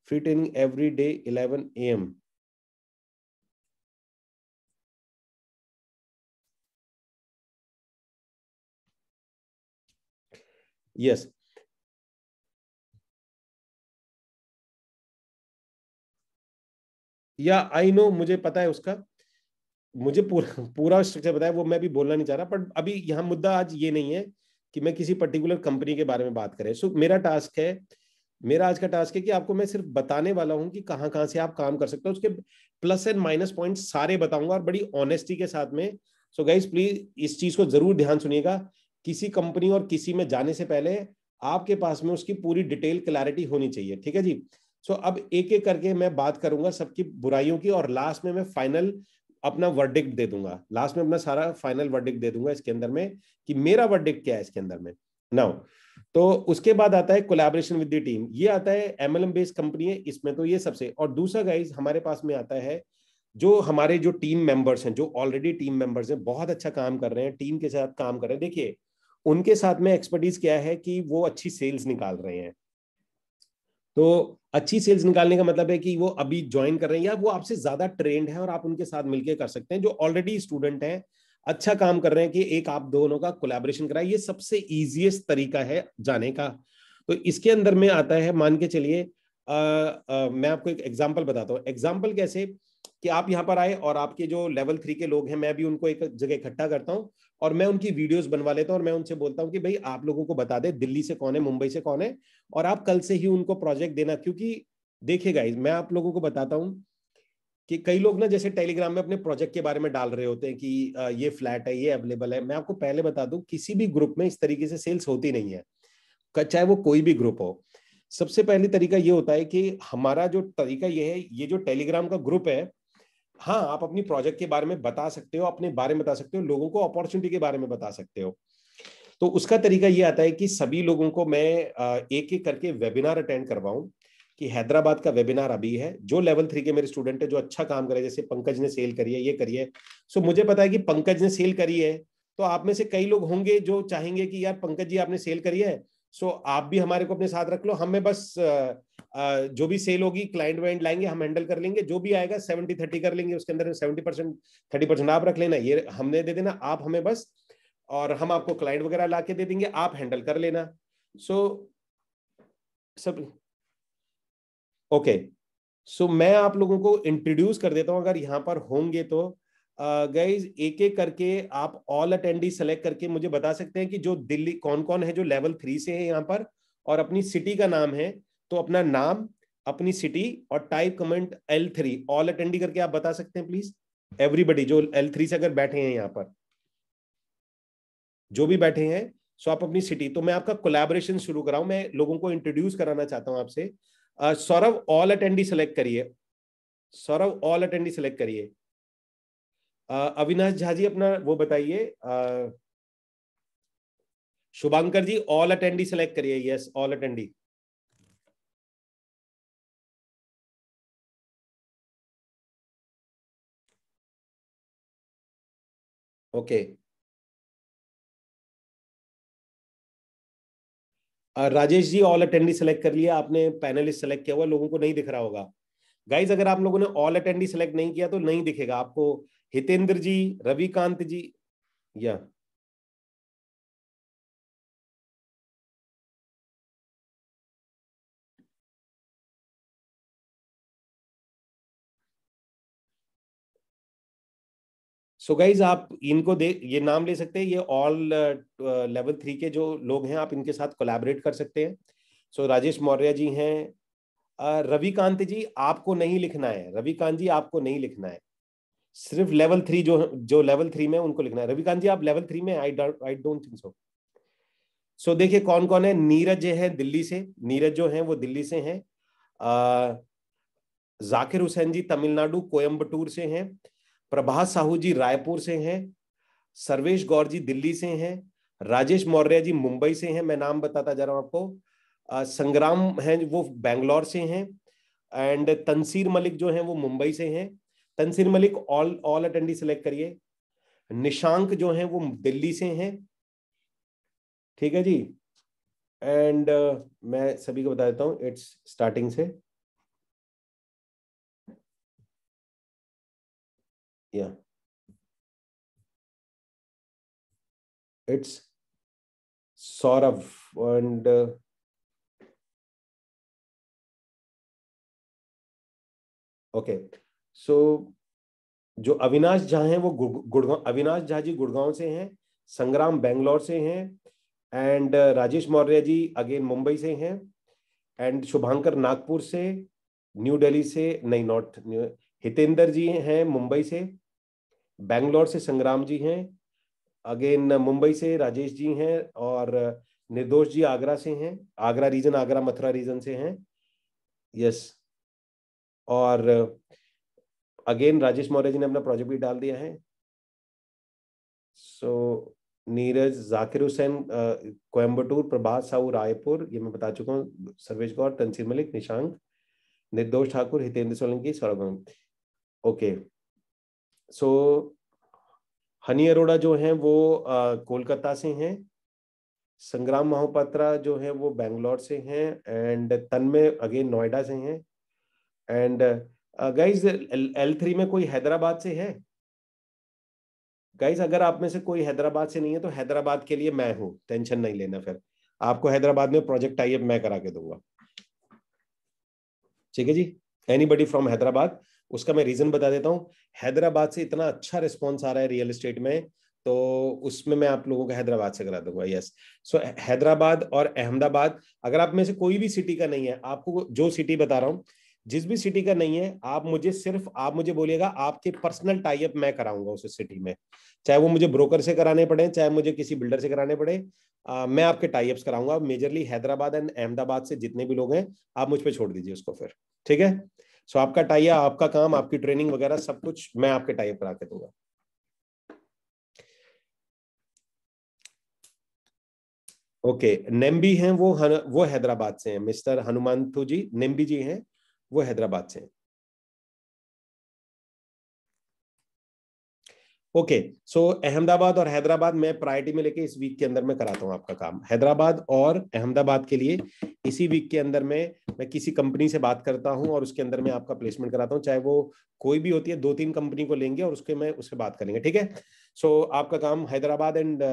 Free training every day 11 AM। Yes, या आई नो, मुझे पता है उसका, मुझे पूरा पूरा स्ट्रक्चर पता है, वो मैं भी बोलना नहीं चाह रहा, बट अभी यहाँ मुद्दा आज ये नहीं है कि मैं किसी पर्टिकुलर कंपनी के बारे में बात करें। सो मेरा आज का टास्क है कि आपको मैं सिर्फ बताने वाला हूं कि कहाँ कहाँ से आप काम कर सकते हो, उसके प्लस एंड माइनस पॉइंट सारे बताऊंगा, और बड़ी ऑनेस्टी के साथ में। सो गाइज प्लीज इस चीज को जरूर ध्यान सुनिएगा, किसी कंपनी और किसी में जाने से पहले आपके पास में उसकी पूरी डिटेल क्लैरिटी होनी चाहिए, ठीक है जी। सो अब एक एक करके मैं बात करूंगा सबकी बुराइयों की, और लास्ट में मैं फाइनल अपना वर्डिक्ट दे दूंगा, लास्ट में अपना सारा फाइनल वर्डिक्ट दे दूंगा इसके अंदर में, कि मेरा वर्डिक्ट क्या है इसके अंदर में। नाउ, तो उसके बाद आता है कोलैबोरेशन विद द टीम, ये आता है MLM बेस्ड कंपनी है इसमें, तो ये सबसे। और दूसरा गाइज हमारे पास में आता है जो हमारे जो टीम मेंबर्स हैं, जो ऑलरेडी टीम मेंबर्स हैं, बहुत अच्छा काम कर रहे हैं, टीम के साथ काम कर रहे हैं। देखिए उनके साथ में एक्सपर्टीज क्या है कि वो अच्छी सेल्स निकाल रहे हैं। तो अच्छी सेल्स निकालने का मतलब है कि वो अभी ज्वाइन कर रहे हैं, या वो आपसे ज्यादा ट्रेंड है और आप उनके साथ मिलकर कर सकते हैं। जो ऑलरेडी स्टूडेंट हैं, अच्छा काम कर रहे हैं, कि एक आप दोनों का कोलैबोरेशन कराए, ये सबसे इजीएस्ट तरीका है जाने का। तो इसके अंदर में आता है, मान के चलिए मैं आपको एक एग्जांपल बताता हूँ। एग्जांपल कैसे, कि आप यहाँ पर आए और आपके जो लेवल 3 के लोग हैं, मैं भी उनको एक जगह इकट्ठा करता हूँ और मैं उनकी वीडियोस बनवा लेता हूँ, और मैं उनसे बोलता हूँ कि भाई आप लोगों को बता दे दिल्ली से कौन है, मुंबई से कौन है, और आप कल से ही उनको प्रोजेक्ट देना। क्योंकि देखिए गाइस, मैं आप लोगों को बताता हूँ कि कई लोग ना जैसे टेलीग्राम में अपने प्रोजेक्ट के बारे में डाल रहे होते हैं कि ये फ्लैट है, ये अवेलेबल है। मैं आपको पहले बता दूं, किसी भी ग्रुप में इस तरीके से सेल्स होती नहीं है, चाहे वो कोई भी ग्रुप हो। सबसे पहले तरीका ये होता है कि हमारा जो तरीका ये है, ये जो टेलीग्राम का ग्रुप है, हाँ आप अपनी प्रोजेक्ट के बारे में बता सकते हो, अपने बारे में बता सकते हो, लोगों को अपॉर्चुनिटी के बारे में बता सकते हो। तो उसका तरीका ये आता है कि सभी लोगों को मैं एक एक करके वेबिनार अटेंड करवाऊं। कि हैदराबाद का वेबिनार अभी है, जो लेवल 3 के मेरे स्टूडेंट है, जो अच्छा काम करे, जैसे पंकज ने सेल करी है, ये करिए। सो मुझे पता है कि पंकज ने सेल करी है, तो आप में से कई लोग होंगे जो चाहेंगे कि यार पंकज जी आपने सेल करी है, सो आप भी हमारे को अपने साथ रख लो, हमें बस जो भी सेल होगी क्लाइंट वाइंट लाएंगे, हम हैंडल कर लेंगे, जो भी आएगा 70-30 कर लेंगे, उसके अंदर 70% 30% आप रख लेना, ये हमने दे देना, आप हमें बस, और हम आपको क्लाइंट वगैरह ला के दे देंगे, आप हैंडल कर लेना। सो सब ओके। सो मैं आप लोगों को इंट्रोड्यूस कर देता हूं, अगर यहाँ पर होंगे तो गाइज एक एक करके आप ऑल अटेंडी सेलेक्ट करके मुझे बता सकते हैं कि जो दिल्ली कौन कौन है जो लेवल 3 से है यहाँ पर, और अपनी सिटी का नाम है, तो अपना नाम, अपनी सिटी, और type comment L3 all attendee करके आप बता सकते हैं प्लीज। एवरीबडी जो L3 से अगर बैठे हैं यहाँ पर, जो भी बैठे हैं, सो आप अपनी सिटी। तो मैं आपका कोलैबोरेशन शुरू कराऊं, मैं लोगों को इंट्रोड्यूस कराना चाहता हूं आपसे। सौरभ ऑल अटेंडी सेलेक्ट करिए, सौरभ ऑल अटेंडी सेलेक्ट करिए। अविनाश झा जी अपना वो बताइए। Shubhankar ji all attendee select करिए, yes all attendee. Okay, Rajesh ji all attendee select कर लिया आपने, पैनलिस्ट सेलेक्ट किया हुआ, लोगों को नहीं दिख रहा होगा। गाइज अगर आप लोगों ने ऑल अटेंडी सेलेक्ट नहीं किया तो नहीं दिखेगा आपको। हितेंद्र जी, रविकांत जी, या सो गाइज आप इनको दे ये नाम ले सकते हैं, ये ऑल लेवल 3 के जो लोग हैं, आप इनके साथ कोलैबोरेट कर सकते हैं। सो राजेश मौर्य जी हैं। रविकांत जी आपको नहीं लिखना है, रविकांत जी आपको नहीं लिखना है, सिर्फ लेवल 3 जो जो लेवल 3 में उनको लिखना है। रविकांत जी आप लेवल 3 में, आई डोंट थिंक सो। सो देखिए कौन कौन है। नीरज है दिल्ली से, नीरज जो है वो दिल्ली से हैं। जाकिर हुसैन जी तमिलनाडु कोयम्बटूर से हैं। प्रभात साहू जी रायपुर से हैं। सर्वेश गौर जी दिल्ली से हैं, राजेश मौर्य जी मुंबई से हैं, मैं नाम बताता जा रहा हूं आपको। संग्राम हैं वो बैंगलोर से हैं, एंड तंसीर मलिक जो हैं वो मुंबई से हैं। Tanseer Malik all all attendee select करिए। निशांक जो हैं वो दिल्ली से हैं, ठीक है जी। एंड मैं सभी को बता देता हूं इट्स स्टार्टिंग से, या इट्स सौरभ एंड ओके। सो जो अविनाश झा हैं वो गुड़गांव, अविनाश झा जी गुड़गांव से हैं, संग्राम बेंगलोर से हैं, एंड राजेश मौर्य जी अगेन मुंबई से हैं, एंड शुभांकर नागपुर से, न्यू दिल्ली से नहीं, नॉट हितेंद्र जी हैं मुंबई से, बेंगलोर से संग्राम जी हैं, अगेन मुंबई से राजेश जी हैं, और निर्दोष जी आगरा से हैं, आगरा रीजन, आगरा मथुरा रीजन से हैं, यस। और अगेन राजेश मौर्य जी ने अपना प्रोजेक्ट भी डाल दिया है। सो नीरज, जाकिर हुसैन कोयम्बटूर, प्रभात साहू रायपुर, ये मैं बता चुका हूँ, सर्वेश गौर, तंसीर मलिक, निशांक, निर्दोष ठाकुर, हितेंद्र सोलंकी, सौरभ। ओके। सो हनी अरोड़ा जो हैं वो कोलकाता से हैं, संग्राम महापात्रा जो है वो बैंगलोर से हैं, एंड तन्मय अगेन नोएडा से हैं, एंड गाइज L3 में कोई हैदराबाद से है? गाइज अगर आप में से कोई हैदराबाद से नहीं है तो हैदराबाद के लिए मैं हूं, टेंशन नहीं लेना, फिर आपको हैदराबाद में प्रोजेक्ट टाइप मैं करा के दूंगा, ठीक है जी। एनीबडी फ्रॉम हैदराबाद, उसका मैं रीजन बता देता हूँ। हैदराबाद से इतना अच्छा रिस्पॉन्स आ रहा है रियल एस्टेट में, तो उसमें मैं आप लोगों को हैदराबाद से करा दूंगा, यस। सो हैदराबाद और अहमदाबाद, अगर आप में से कोई भी सिटी का नहीं है, आपको जो सिटी बता रहा हूँ, जिस भी सिटी का नहीं है, आप मुझे बोलिएगा, आपके पर्सनल टाई अप मैं कराऊंगा उस सिटी में, चाहे वो मुझे ब्रोकर से कराने पड़े, चाहे मुझे किसी बिल्डर से कराने पड़े, मैं आपके टाई अप्स कराऊंगा। मेजरली हैदराबाद एंड अहमदाबाद से जितने भी लोग हैं, आप मुझ पर छोड़ दीजिए उसको फिर, ठीक है। सो आपका टाई अप, आपका काम, आपकी ट्रेनिंग वगैरह सब कुछ मैं आपके टाई अप करा के दूंगा। ओके, नेम्बी हैं वो हैदराबाद से हैं, मिस्टर हनुमंतु जी नेम्बी जी हैं, वो हैदराबाद से हैं। ओके, सो अहमदाबाद और हैदराबाद मैं प्रायोरिटी में लेके इस वीक के अंदर मैं कराता हूँ आपका काम। हैदराबाद और अहमदाबाद के लिए इसी वीक के अंदर में मैं किसी कंपनी से बात करता हूँ और उसके अंदर मैं आपका प्लेसमेंट कराता हूँ, चाहे वो कोई भी होती है, 2-3 कंपनी को लेंगे और उससे बात करेंगे, ठीक है। सो आपका काम हैदराबाद एंड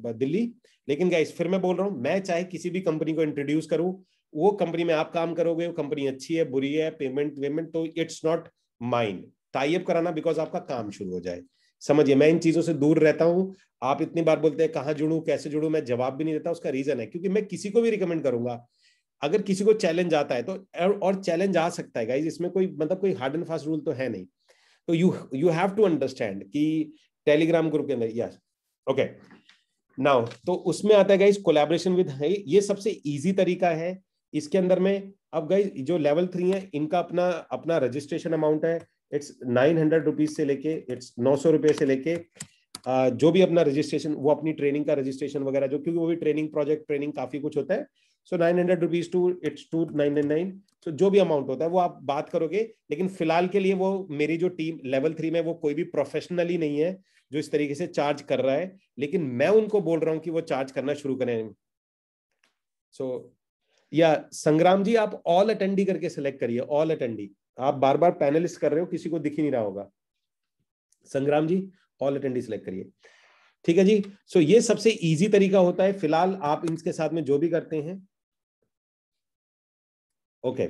दिल्ली। लेकिन गाइस फिर मैं बोल रहा हूँ, मैं चाहे किसी भी कंपनी को इंट्रोड्यूस करूँ, वो कंपनी में आप काम करोगे, वो कंपनी अच्छी है बुरी है, पेमेंट तो it's not mind tie up कराना, बिकॉज आपका काम शुरू हो जाए, समझिए। मैं इन चीजों से दूर रहता हूं। आप इतनी बार बोलते हैं कहां जुड़ूं, कैसे जुड़ूं, मैं जवाब भी नहीं देता। उसका रीजन है क्योंकि मैं किसी को भी रिकमेंड करूंगा, अगर किसी को चैलेंज आता है तो, और चैलेंज आ सकता है गाइस, इसमें कोई मतलब कोई हार्ड एंड फास्ट रूल तो है नहीं। तो यू हैव टू अंडरस्टैंड कि टेलीग्राम ग्रुप के अंदर, यस, ओके नाउ, तो उसमें आता है गाइस कोलैबोरेशन विद है, ये सबसे इजी तरीका है इसके अंदर में। अब गाइस जो लेवल 3 है, इनका अपना अपना रजिस्ट्रेशन अमाउंट है, इट्स 900 रुपीज से लेके, इट्स 900 रुपए से लेके, जो भी अपना रजिस्ट्रेशन, वो अपनी ट्रेनिंग का रजिस्ट्रेशन वगैरह, जो क्योंकि वो भी ट्रेनिंग, प्रोजेक्ट ट्रेनिंग काफी कुछ होता है। सो 900 रुपीज टू इट्स 2999। तो जो भी अमाउंट होता है वो आप बात करोगे, लेकिन फिलहाल के लिए वो मेरी जो टीम लेवल 3 में, वो कोई भी प्रोफेशनली नहीं है जो इस तरीके से चार्ज कर रहा है, लेकिन मैं उनको बोल रहा हूं कि वो चार्ज करना शुरू करें। सो या संग्राम जी, आप ऑल अटेंडी करके सिलेक्ट करिए, ऑल अटेंडी। आप बार बार पैनलिस्ट कर रहे हो, किसी को दिख ही नहीं रहा होगा। संग्राम जी ऑल अटेंडी सिलेक्ट करिए, ठीक है जी। सो ये सबसे इजी तरीका होता है फिलहाल, आप इनके साथ में जो भी करते हैं, ओके।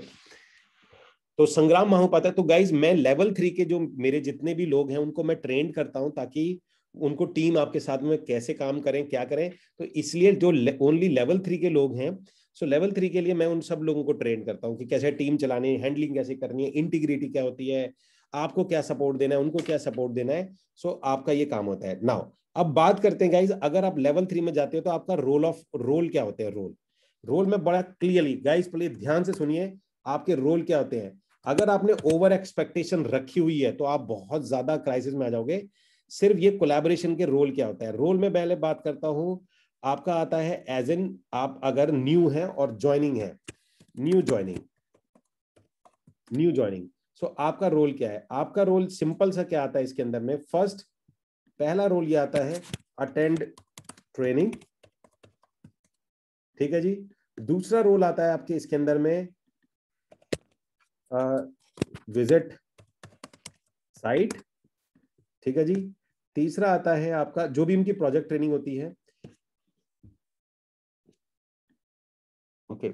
तो संग्राम महापात्र, तो गाइज मैं लेवल 3 के जो मेरे जितने भी लोग हैं उनको मैं ट्रेन करता हूं, ताकि उनको टीम आपके साथ में कैसे काम करें, क्या करें। तो इसलिए जो ओनली लेवल 3 के लोग हैं, सो लेवल 3 के लिए मैं उन सब लोगों को ट्रेन करता हूं कि कैसे टीम चलानी है, हैंडलिंग कैसे करनी है, इंटीग्रिटी क्या होती है, आपको क्या सपोर्ट देना है, उनको क्या सपोर्ट देना है। सो आपका ये काम होता है। नाउ अब बात करते हैं गाइज, अगर आप लेवल 3 में जाते हो तो आपका रोल क्या होते हैं। रोल में बड़ा क्लियरली गाइज, प्लीज ध्यान से सुनिए, आपके रोल क्या होते हैं। अगर आपने ओवर एक्सपेक्टेशन रखी हुई है तो आप बहुत ज्यादा क्राइसिस में आ जाओगे। सिर्फ ये कोलैबोरेशन के रोल क्या होता है। रोल में पहले बात करता हूं, आपका आता है एज इन, आप अगर न्यू है और ज्वाइनिंग है, न्यू ज्वाइनिंग। सो आपका रोल क्या है? आपका रोल सिंपल सा क्या आता है इसके अंदर में, फर्स्ट पहला रोल ये आता है अटेंड ट्रेनिंग, ठीक है जी। दूसरा रोल आता है आपके इसके अंदर में विजिट साइट, ठीक है जी। तीसरा आता है आपका जो भी इनकी प्रोजेक्ट ट्रेनिंग होती है, ओके,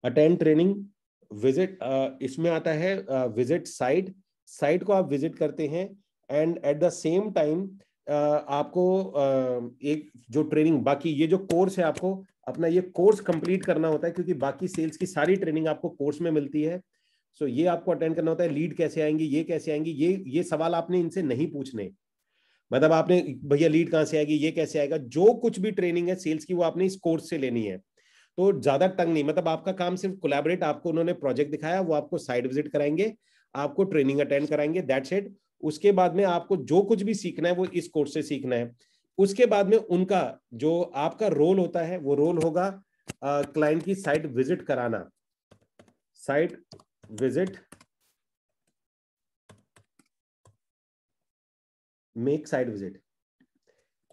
अटेंड ट्रेनिंग, विजिट, इसमें आता है विजिट साइट, साइट को आप विजिट करते हैं and at the same time आपको एक जो ट्रेनिंग, बाकी ये जो कोर्स है आपको अपना ये कोर्स कंप्लीट करना होता है, क्योंकि बाकी सेल्स की सारी ट्रेनिंग आपको कोर्स में मिलती है। सो ये आपको अटेंड करना होता है। लीड कैसे आएंगी, ये कैसे आएंगी, ये सवाल आपने इनसे नहीं पूछने, मतलब आपने भैया लीड कहां से आएगी, ये कैसे आएगा, जो कुछ भी ट्रेनिंग है सेल्स की वो आपने इस कोर्स से लेनी है। तो ज्यादा तंग नहीं, मतलब आपका काम सिर्फ कोलैबोरेट, आपको उन्होंने प्रोजेक्ट दिखाया, वो आपको साइट विजिट कराएंगे, आपको ट्रेनिंग अटेंड कराएंगे, दैट्स इट। उसके बाद में आपको जो कुछ भी सीखना है वो इस कोर्स से सीखना है। उसके बाद में उनका जो आपका रोल होता है वो रोल होगा क्लाइंट की साइट विजिट कराना, site visit, make site visit.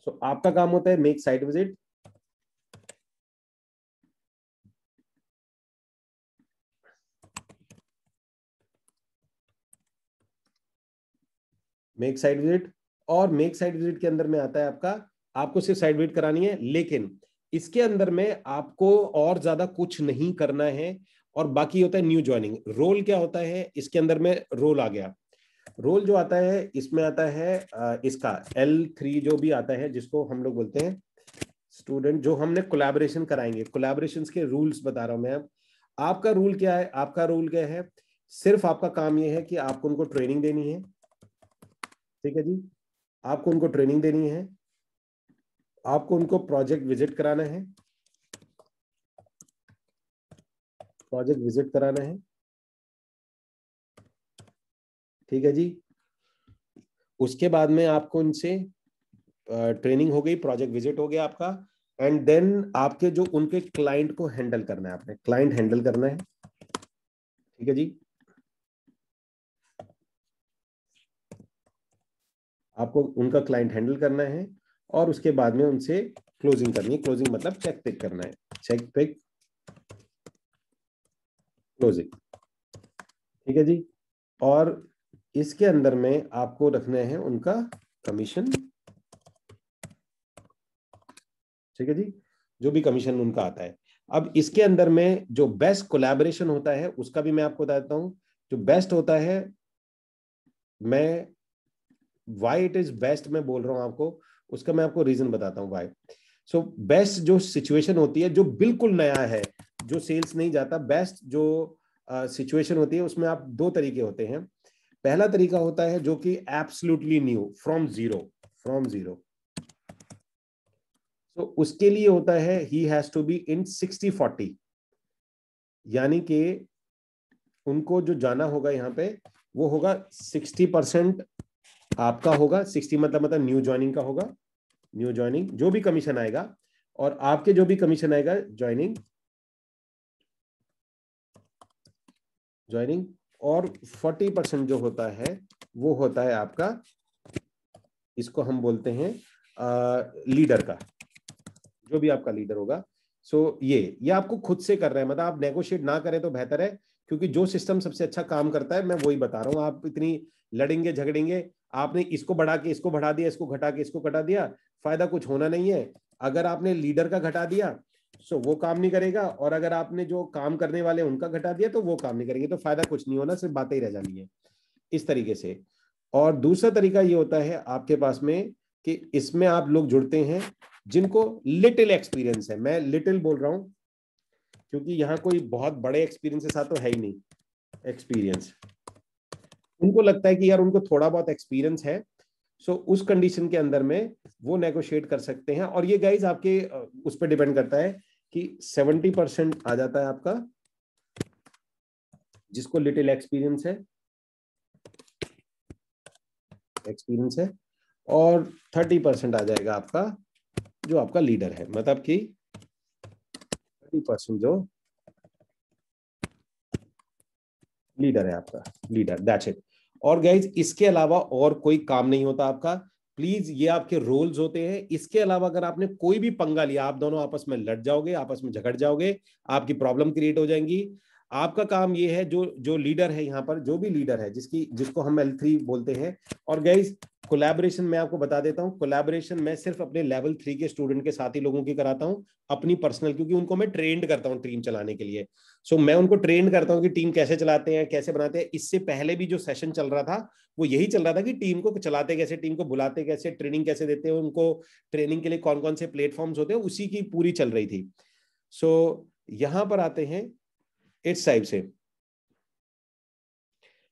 So आपका काम होता है make site visit, make site visit. और मेक साइट विजिट के अंदर में आता है आपका, आपको सिर्फ साइट विजिट करानी है, लेकिन इसके अंदर में आपको और ज्यादा कुछ नहीं करना है। और बाकी होता है न्यू ज्वाइनिंग। रोल क्या होता है इसके अंदर में, रोल आ गया, रोल जो आता है इसमें आता है इसका L3 जो भी आता है, जिसको हम लोग बोलते हैं स्टूडेंट, जो हमने कोलैबोरेशन कराएंगे, कोलैबोरेशन के रूल्स बता रहा हूं मैं अब। आपका रूल क्या है? आपका रूल क्या है? सिर्फ आपका काम यह है कि आपको उनको ट्रेनिंग देनी है, ठीक है जी, आपको उनको ट्रेनिंग देनी है, आपको उनको प्रोजेक्ट विजिट कराना है, प्रोजेक्ट विजिट कराना है, ठीक है जी। उसके बाद में आपको उनसे ट्रेनिंग हो गई, प्रोजेक्ट विजिट हो गया आपका, एंड देन आपके जो उनके क्लाइंट को हैंडल करना है, आपने क्लाइंट हैंडल करना है, ठीक है जी। आपको उनका क्लाइंट हैंडल करना है और उसके बाद में उनसे क्लोजिंग करनी है। क्लोजिंग मतलब चेक पिक करना है, चेक पिक क्लोजिंग, ठीक है जी। और इसके अंदर में आपको रखना है उनका कमीशन, ठीक है जी, जो भी कमीशन उनका आता है। अब इसके अंदर में जो बेस्ट कोलैबोरेशन होता है उसका भी मैं आपको बता देता हूं। जो बेस्ट होता है, मैं वाई इट इज बेस्ट मैं बोल रहा हूं आपको, उसका मैं आपको रीजन बताता हूं वाई। सो बेस्ट जो सिचुएशन होती है, जो बिल्कुल नया है, जो सेल्स नहीं जाता, बेस्ट जो सिचुएशन होती है उसमें आप दो तरीके होते हैं। पहला तरीका होता है जो कि एब्सोल्युटली न्यू, फ्रॉम जीरो। तो उसके लिए होता है he has to be in 60-40, यानी कि उनको जो जाना होगा यहाँ पे वो होगा 60% आपका होगा, 60 मतलब न्यू ज्वाइनिंग का होगा, न्यू ज्वाइनिंग जो भी कमीशन आएगा, और आपके जो भी कमीशन आएगा ज्वाइनिंग, और 40% जो होता है वो होता है आपका, इसको हम बोलते हैं लीडर का, जो भी आपका लीडर होगा। सो ये आपको खुद से कर रहे हैं, मतलब आप नेगोशिएट ना करें तो बेहतर है, क्योंकि जो सिस्टम सबसे अच्छा काम करता है मैं वही बता रहा हूँ। आप इतनी लड़ेंगे झगड़ेंगे, आपने इसको बढ़ा के इसको बढ़ा दिया, इसको घटा के इसको घटा दिया, फायदा कुछ होना नहीं है। अगर आपने लीडर का घटा दिया सो वो काम नहीं करेगा, और अगर आपने जो काम करने वाले उनका घटा दिया तो वो काम नहीं करेंगे, तो फायदा कुछ नहीं होना, सिर्फ बातें ही रह जानी है इस तरीके से। और दूसरा तरीका ये होता है आपके पास में कि इसमें आप लोग जुड़ते हैं जिनको लिटिल एक्सपीरियंस है। मैं लिटिल बोल रहा हूं क्योंकि यहाँ कोई बहुत बड़े एक्सपीरियंस के साथ तो है ही नहीं एक्सपीरियंस। उनको लगता है कि यार उनको थोड़ा बहुत एक्सपीरियंस है, सो उस कंडीशन के अंदर में वो नेगोशिएट कर सकते हैं। और ये गाइज आपके उस पर डिपेंड करता है कि 70% आ जाता है आपका जिसको लिटिल एक्सपीरियंस है, और 30% आ जाएगा आपका जो आपका लीडर है, मतलब कि 30% जो लीडर है आपका, लीडर, दैट्स इट। और गाइज इसके अलावा और कोई काम नहीं होता आपका। प्लीज ये आपके रोल्स होते हैं। इसके अलावा अगर आपने कोई भी पंगा लिया, आप दोनों आपस में लड़ जाओगे, आपस में झगड़ जाओगे, आपकी प्रॉब्लम क्रिएट हो जाएंगी। आपका काम ये है, जो जो लीडर है यहाँ पर, जो भी लीडर है जिसको हम L3 बोलते हैं। और गाइज कोलैबोरेशन मैं आपको बता देता हूँ, कोलैबोरेशन मैं सिर्फ अपने लेवल 3 के स्टूडेंट के साथ ही लोगों की कराता हूँ, अपनी पर्सनल, क्योंकि उनको मैं ट्रेंड करता हूँ टीम चलाने के लिए। सो मैं उनको ट्रेन करता हूँ कि टीम कैसे चलाते हैं, कैसे बनाते हैं। इससे पहले भी जो सेशन चल रहा था वो यही चल रहा था कि टीम को चलाते कैसे, टीम को बुलाते कैसे, ट्रेनिंग कैसे देते हैं उनको, ट्रेनिंग के लिए कौन कौन से प्लेटफॉर्म्स होते हैं, उसी की पूरी चल रही थी। सो यहां पर आते हैं इस टाइप से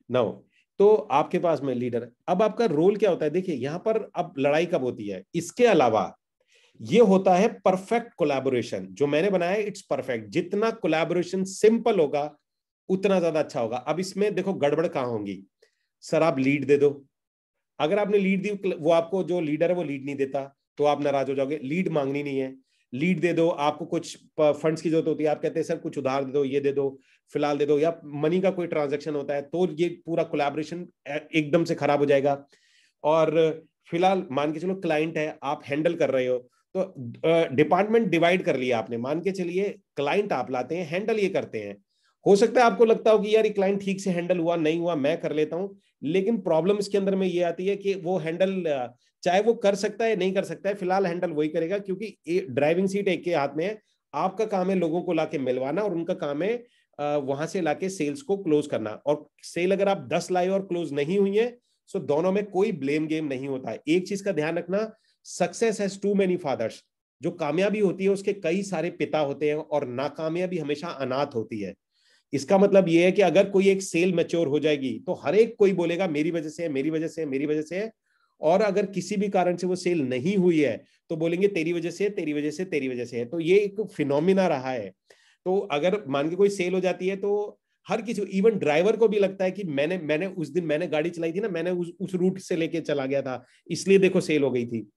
नाउ। तो आपके पास में लीडर, अब आपका रोल क्या होता है, देखिए यहां पर अब लड़ाई कब होती है। इसके अलावा ये होता है परफेक्ट कोलैबोरेशन, जो मैंने बनाया है इट्स परफेक्ट। जितना कोलैबोरेशन सिंपल होगा उतना ज्यादा अच्छा होगा। अब इसमें देखो गड़बड़ कहां होंगी। सर आप लीड दे दो, अगर आपने लीड दी, वो आपको जो लीडर है वो लीड नहीं देता, तो आप नाराज हो जाओगे। लीड मांगनी नहीं है, लीड दे दो। आपको कुछ फंड्स की जरूरत होती है, आप कहते हैं सर कुछ उधार दे दो, ये दे दो, फिलहाल दे दो, या मनी का कोई ट्रांजेक्शन होता है, तो ये पूरा कोलैबोरेशन एकदम से खराब हो जाएगा। और फिलहाल मान के चलो क्लाइंट है, आप हैंडल कर रहे हो, तो डिपार्टमेंट डिवाइड कर लिया आपने। मान के चलिए क्लाइंट आप लाते हैं, हैंडल ये करते हैं। हो सकता है आपको लगता हो कि यार ये क्लाइंट ठीक से हैंडल हुआ नहीं हुआ, मैं कर लेता हूं। लेकिन प्रॉब्लम इसके अंदर में ये आती है कि वो हैंडल चाहे वो कर सकता है नहीं कर सकता है, फिलहाल हैंडल वही करेगा, क्योंकि ड्राइविंग सीट एक के हाथ में है। आपका काम है लोगों को लाके मिलवाना, और उनका काम है वहां से लाके सेल्स को क्लोज करना। और सेल अगर आप 10 लाए और क्लोज नहीं हुई है, सो दोनों में कोई ब्लेम गेम नहीं होता है। एक चीज का ध्यान रखना, success has too many fathers. जो कामयाबी होती है उसके कई सारे पिता होते हैं, और नाकामयाबी हमेशा अनाथ होती है। इसका मतलब यह है कि अगर कोई एक सेल मैच्योर हो जाएगी तो हर एक कोई बोलेगा मेरी वजह से है, मेरी वजह से है, मेरी वजह से है। और अगर किसी भी कारण से वो सेल नहीं हुई है तो बोलेंगे तेरी वजह से, तेरी वजह से, तेरी वजह से है। तो ये एक फिनोमिना रहा है। तो अगर मान के कोई सेल हो जाती है तो हर किसी, इवन ड्राइवर को भी लगता है कि मैंने मैंने उस दिन मैंने गाड़ी चलाई थी ना, मैंने उस रूट से लेके चला गया था, इसलिए देखो सेल हो गई थी।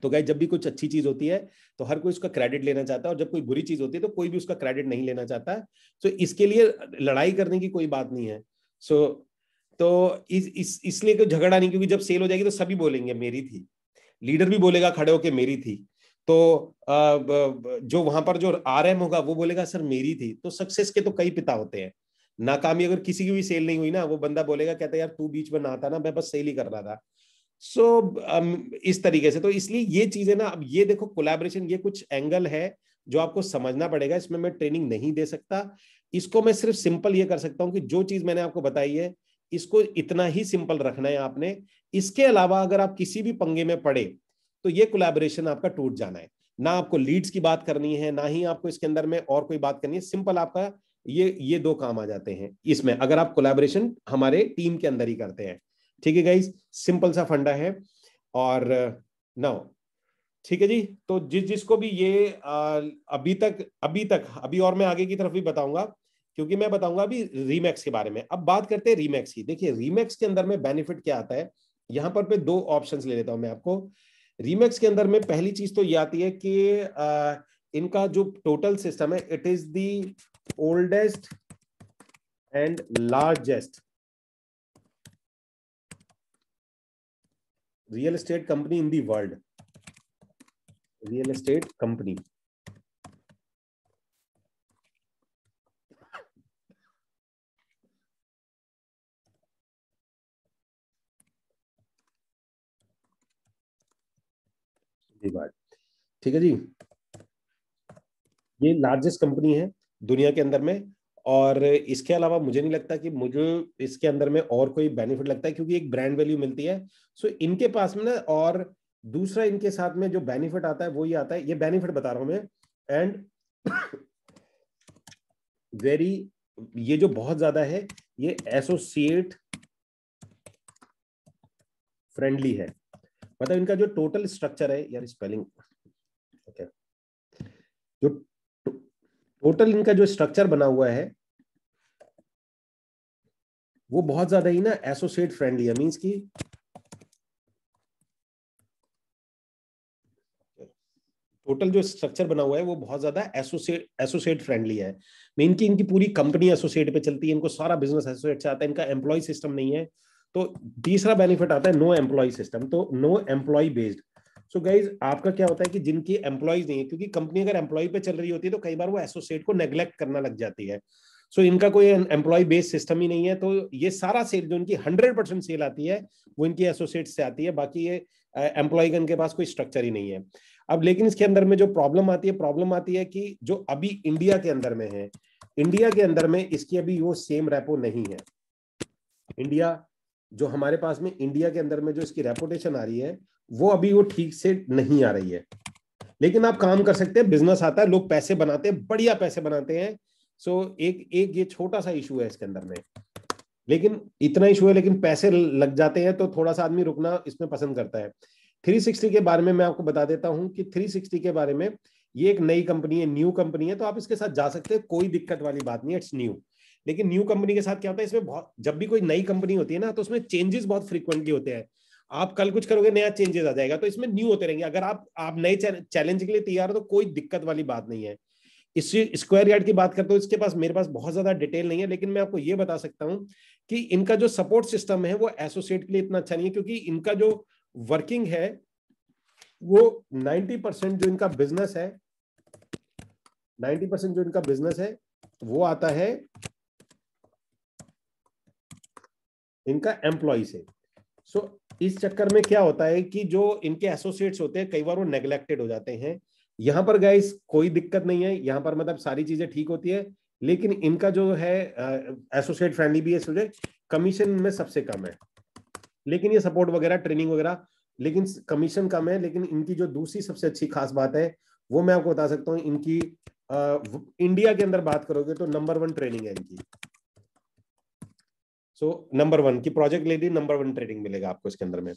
तो गाइस जब भी कुछ अच्छी चीज होती है तो हर कोई उसका क्रेडिट लेना चाहता है, और जब कोई बुरी चीज होती है तो कोई भी उसका क्रेडिट नहीं लेना चाहता है। तो इसके लिए लड़ाई करने की कोई बात नहीं है। सो तो इसलिए कोई झगड़ा नहीं, क्योंकि जब सेल हो जाएगी तो सभी बोलेंगे मेरी थी, लीडर भी बोलेगा खड़े होके मेरी थी। तो जो वहां पर जो RM होगा वो बोलेगा सर मेरी थी। तो सक्सेस के तो कई पिता होते हैं। नाकामी अगर किसी की भी सेल नहीं हुई ना, वो बंदा बोलेगा, कहता यार तू बीच में ना आता ना, मैं बस सेल ही कर रहा था। सो इस तरीके से, तो इसलिए ये चीजें ना, अब ये देखो कोलैबोरेशन, ये कुछ एंगल है जो आपको समझना पड़ेगा। इसमें मैं ट्रेनिंग नहीं दे सकता, इसको मैं सिर्फ सिंपल ये कर सकता हूं कि जो चीज मैंने आपको बताई है इसको इतना ही सिंपल रखना है आपने। इसके अलावा अगर आप किसी भी पंगे में पड़े तो ये कोलैबोरेशन आपका टूट जाना है। ना आपको लीड्स की बात करनी है, ना ही आपको इसके अंदर में और कोई बात करनी है। सिंपल आपका ये दो काम आ जाते हैं इसमें, अगर आप कोलैबोरेशन हमारे टीम के अंदर ही करते हैं। ठीक है गाइस, सिंपल सा फंडा है। और नाउ ठीक है जी। तो जिसको भी ये अभी और मैं आगे की तरफ भी बताऊंगा, क्योंकि मैं बताऊंगा अभी रीमैक्स के बारे में। अब बात करते हैं रीमैक्स की। देखिए रीमैक्स के अंदर में बेनिफिट क्या आता है, यहां पर पे दो ऑप्शंस ले लेता हूं मैं आपको। रीमैक्स के अंदर में पहली चीज तो ये आती है कि इनका जो टोटल सिस्टम है, it is the oldest and largest real estate company in the world. Real estate company, ठीक है जी। ये लार्जेस्ट कंपनी है दुनिया के अंदर में। और इसके अलावा मुझे नहीं लगता कि मुझे इसके अंदर में और कोई बेनिफिट लगता है, क्योंकि एक ब्रांड वैल्यू मिलती है। सो इनके पास में ना, और दूसरा इनके साथ में जो बेनिफिट आता है वो ये आता है, ये बेनिफिट बता रहा हूं मैं। एंड वेरी, ये जो बहुत ज्यादा है, ये एसोसिएट फ्रेंडली है। मतलब इनका जो टोटल स्ट्रक्चर है, यार स्पेलिंग, ओके, जो टोटल इनका जो स्ट्रक्चर बना हुआ है वो बहुत ज्यादा ही ना एसोसिएट फ्रेंडली है, मींस की टोटल जो स्ट्रक्चर बना हुआ है वो बहुत ज्यादा एसोसिएट फ्रेंडली है। मेन की इनकी पूरी कंपनी एसोसिएट पे चलती है, इनको सारा बिजनेस एसोसिएट से आता है, इनका एम्प्लॉय सिस्टम नहीं है। तो तीसरा बेनिफिट आता है नो एम्प्लॉय सिस्टम, तो no employ based. So guys आपका क्या होता है कि जिनकी एम्प्लॉयज नहीं है, क्योंकि कंपनी अगर एम्प्लॉय पे चल रही होती है तो कई बार वो एसोसिएट को नेग्लेक्ट करना लग जाती है। सो इनका कोई एम्प्लॉय बेस्ड सिस्टम ही नहीं है, तो ये सारा सेल जो इनकी 100% सेल आती है वो इनकी एसोसिएट से आती है, बाकी ये एम्प्लॉय का इनके पास कोई स्ट्रक्चर ही नहीं है। अब लेकिन इसके अंदर में जो प्रॉब्लम आती है कि जो अभी इंडिया के अंदर में है, इंडिया के अंदर में इसकी अभी वो सेम रेपो नहीं है। इंडिया जो हमारे पास में इंडिया के अंदर में जो इसकी रेपुटेशन आ रही है वो अभी वो ठीक से नहीं आ रही है। लेकिन आप काम कर सकते हैं, बिजनेस आता है, लोग पैसे बनाते हैं, बढ़िया पैसे बनाते हैं। सो एक एक ये छोटा सा इशू है इसके अंदर में, लेकिन इतना इशू है, लेकिन पैसे लग जाते हैं तो थोड़ा सा आदमी रुकना इसमें पसंद करता है। 360 के बारे में मैं आपको बता देता हूं कि 360 के बारे में, ये एक नई कंपनी है, न्यू कंपनी है, तो आप इसके साथ जा सकते हैं, कोई दिक्कत वाली बात नहीं है, इट्स न्यू। लेकिन न्यू कंपनी के साथ क्या होता है, इसमें बहुत, जब भी कोई नई कंपनी होती है ना तो उसमें चेंजेस बहुत फ्रीक्वेंटली होते हैं। आप कल कुछ करोगे, नया चेंजेस आ जाएगा, तो इसमें न्यू होते रहेंगे। अगर आप नए चैलेंज के लिए तैयार हो तो कोई दिक्कत वाली बात नहीं है। इस स्क्वायर यार्ड की बात करते हो, इसके पास, मेरे पास बहुत ज्यादा डिटेल नहीं है, लेकिन मैं आपको ये बता सकता हूं कि इनका जो सपोर्ट सिस्टम है वो एसोसिएट के लिए इतना अच्छा नहीं है, क्योंकि इनका जो वर्किंग है वो 90% जो इनका बिजनेस है, 90% जो इनका बिजनेस है वो आता है इनका एम्प्लॉय से। सो इस चक्कर में क्या होता है कि जो इनके एसोसिएट्स होते हैं कई बार वो नेग्लेक्टेड हो जाते हैं। यहां पर गाइस कोई दिक्कत नहीं है, यहां पर मतलब सारी चीजें ठीक होती है, लेकिन इनका जो है एसोसिएट फ्रेंडली भी है, कमीशन में सबसे कम है, लेकिन ये सपोर्ट वगैरह ट्रेनिंग वगैरह, लेकिन कमीशन कम है। लेकिन इनकी जो दूसरी सबसे अच्छी खास बात है वो मैं आपको बता सकता हूँ, इनकी इंडिया के अंदर बात करोगे तो नंबर 1 ट्रेनिंग है इनकी। सो नंबर 1 की प्रोजेक्ट ले ली, नंबर 1 ट्रेनिंग मिलेगा आपको इसके अंदर में।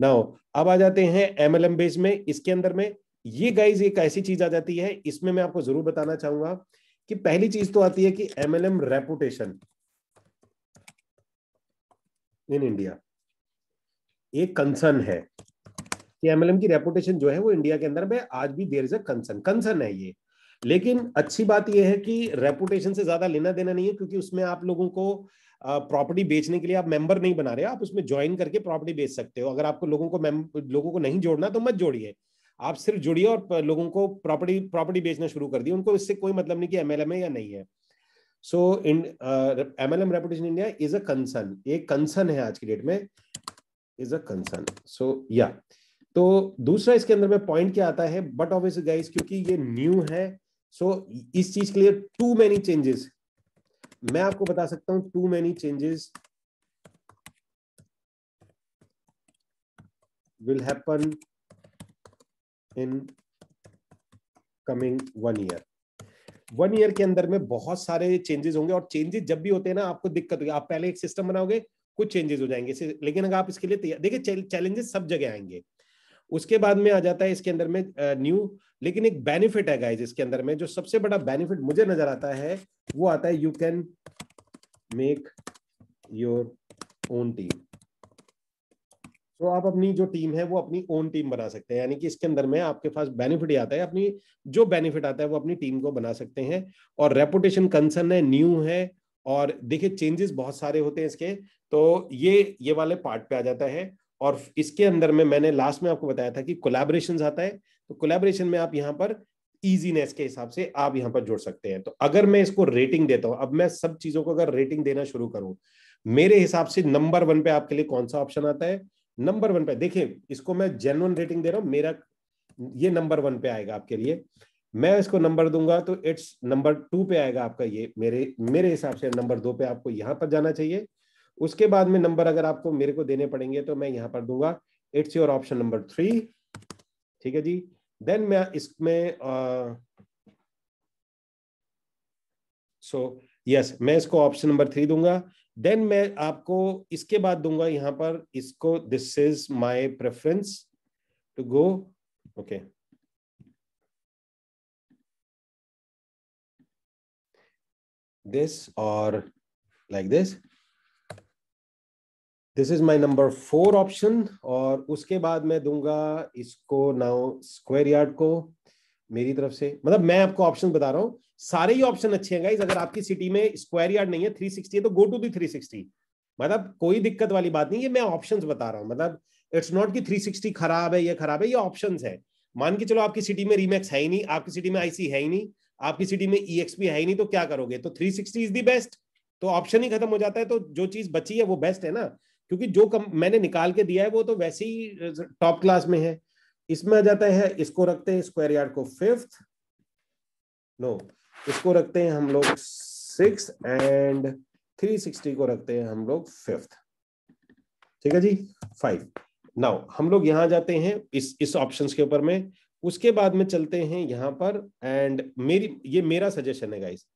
नाउ अब आ जाते हैं एमएलएम बेस में। इसके अंदर में ये गाइज एक ऐसी चीज आ जाती है, इसमें मैं आपको जरूर बताना चाहूंगा कि पहली चीज तो आती है कि एमएलएम रेपुटेशन इन इंडिया एक कंसर्न है कि एमएलएम की रेपुटेशन जो है वो इंडिया के अंदर में आज भी देयर इज अ कंसर्न है ये। लेकिन अच्छी बात ये है कि रेपुटेशन से ज्यादा लेना देना नहीं है, क्योंकि उसमें आप लोगों को प्रॉपर्टी बेचने के लिए आप मेंबर नहीं बना रहे, आप उसमें ज्वाइन करके प्रॉपर्टी बेच सकते हो। अगर आपको लोगों को नहीं जोड़ना तो मत जोड़िए, आप सिर्फ जुड़िए और लोगों को प्रॉपर्टी बेचना शुरू कर दिए, उनको इससे कोई मतलब नहीं कि एमएलएम है या नहीं है। So in MLM reputation India is a concern, एक कंसर्न है आज की डेट में, इज अ कंसर्न। सो या तो दूसरा इसके अंदर में पॉइंट क्या आता है, बट ऑब्वियसली गाइस क्योंकि ये न्यू है, सो इस चीज के लिए टू मेनी चेंजेस, मैं आपको बता सकता हूं, too many changes will happen in coming 1 year. 1 year के अंदर में बहुत सारे चेंजेस होंगे, और चेंजेस जब भी होते हैं ना आपको दिक्कत होगी। आप पहले एक सिस्टम बनाओगे, कुछ चेंजेस हो जाएंगे, लेकिन अगर आप इसके लिए तैयार, देखिए चैलेंजेस सब जगह आएंगे। उसके बाद में आ जाता है इसके अंदर में न्यू, लेकिन एक बेनिफिट है गाइस इसके अंदर में, जो सबसे बड़ा बेनिफिट मुझे नजर आता है वो आता है, you can make your own team. तो आप अपनी जो टीम है वो अपनी ओन टीम बना सकते हैं, यानी कि इसके अंदर में आपके पास बेनिफिट ही आता है, अपनी जो बेनिफिट आता है वो अपनी टीम को बना सकते हैं। और रेपुटेशन कंसर्न है, न्यू है, और देखिए चेंजेस बहुत सारे होते हैं इसके, तो ये वाले पार्ट पे आ जाता है। और इसके अंदर में मैंने लास्ट में आपको बताया था कि कोलैबोरेशन आता है, तो कोलैबोरेशन में आप यहाँ पर इजीनेस के हिसाब से आप यहाँ पर जुड़ सकते हैं। तो अगर मैं इसको रेटिंग देता हूं, अब मैं सब चीजों को अगर रेटिंग देना शुरू करूं, मेरे हिसाब से नंबर 1 पे आपके लिए कौन सा ऑप्शन आता है, नंबर 1 पे देखिए, इसको मैं जेन्युइन रेटिंग दे रहा हूं, मेरा ये नंबर 1 पे आएगा आपके लिए। मैं इसको नंबर दूंगा तो इट्स नंबर 2 पे आएगा आपका, ये मेरे मेरे हिसाब से नंबर 2 पे आपको यहां पर जाना चाहिए। उसके बाद में नंबर अगर आपको मेरे को देने पड़ेंगे तो मैं यहां पर दूंगा, इट्स योर ऑप्शन नंबर 3। ठीक है जी। देन मैं इसमें यस, मैं इसको ऑप्शन नंबर 3 दूंगा। देन मैं आपको इसके बाद दूंगा यहां पर इसको, this is my preference to go, okay, this और like this. This is my number 4 option. और उसके बाद मैं दूंगा इसको नाउ स्क्वायर यार्ड को मेरी तरफ से। मतलब मैं आपको ऑप्शन बता रहा हूं, सारे ही ऑप्शन अच्छे हैं गाइस। अगर आपकी सिटी में स्क्वायर यार्ड नहीं है, 360 है, तो गो टू दी 360। मतलब कोई दिक्कत वाली बात नहीं है, मैं ऑप्शंस बता रहा हूं। मतलब इट्स नॉट कि 360 खराब है, ये खराब है, ये ऑप्शंस है। मान के चलो आपकी सिटी में रीमैक्स है ही नहीं, आपकी सिटी में आईसी है ही नहीं, आपकी सिटी में ईएक्सपी है ही नहीं, तो क्या करोगे? तो 360 इज द बेस्ट। तो ऑप्शन ही खत्म हो जाता है, तो जो चीज बची है वो बेस्ट है ना। क्योंकि जो मैंने निकाल के दिया है वो तो वैसे ही टॉप क्लास में है। इसमें आ जाता है, इसको रखते हैं स्क्वायर यार्ड को 5th, नो, इसको रखते हैं हम लोग 6 एंड 360 को रखते हैं हम लोग 5th। ठीक है जी, 5। नाउ हम लोग यहां जाते हैं इस ऑप्शंस के ऊपर में। उसके बाद में चलते हैं यहां पर, एंड ये मेरा सजेशन है गाइस।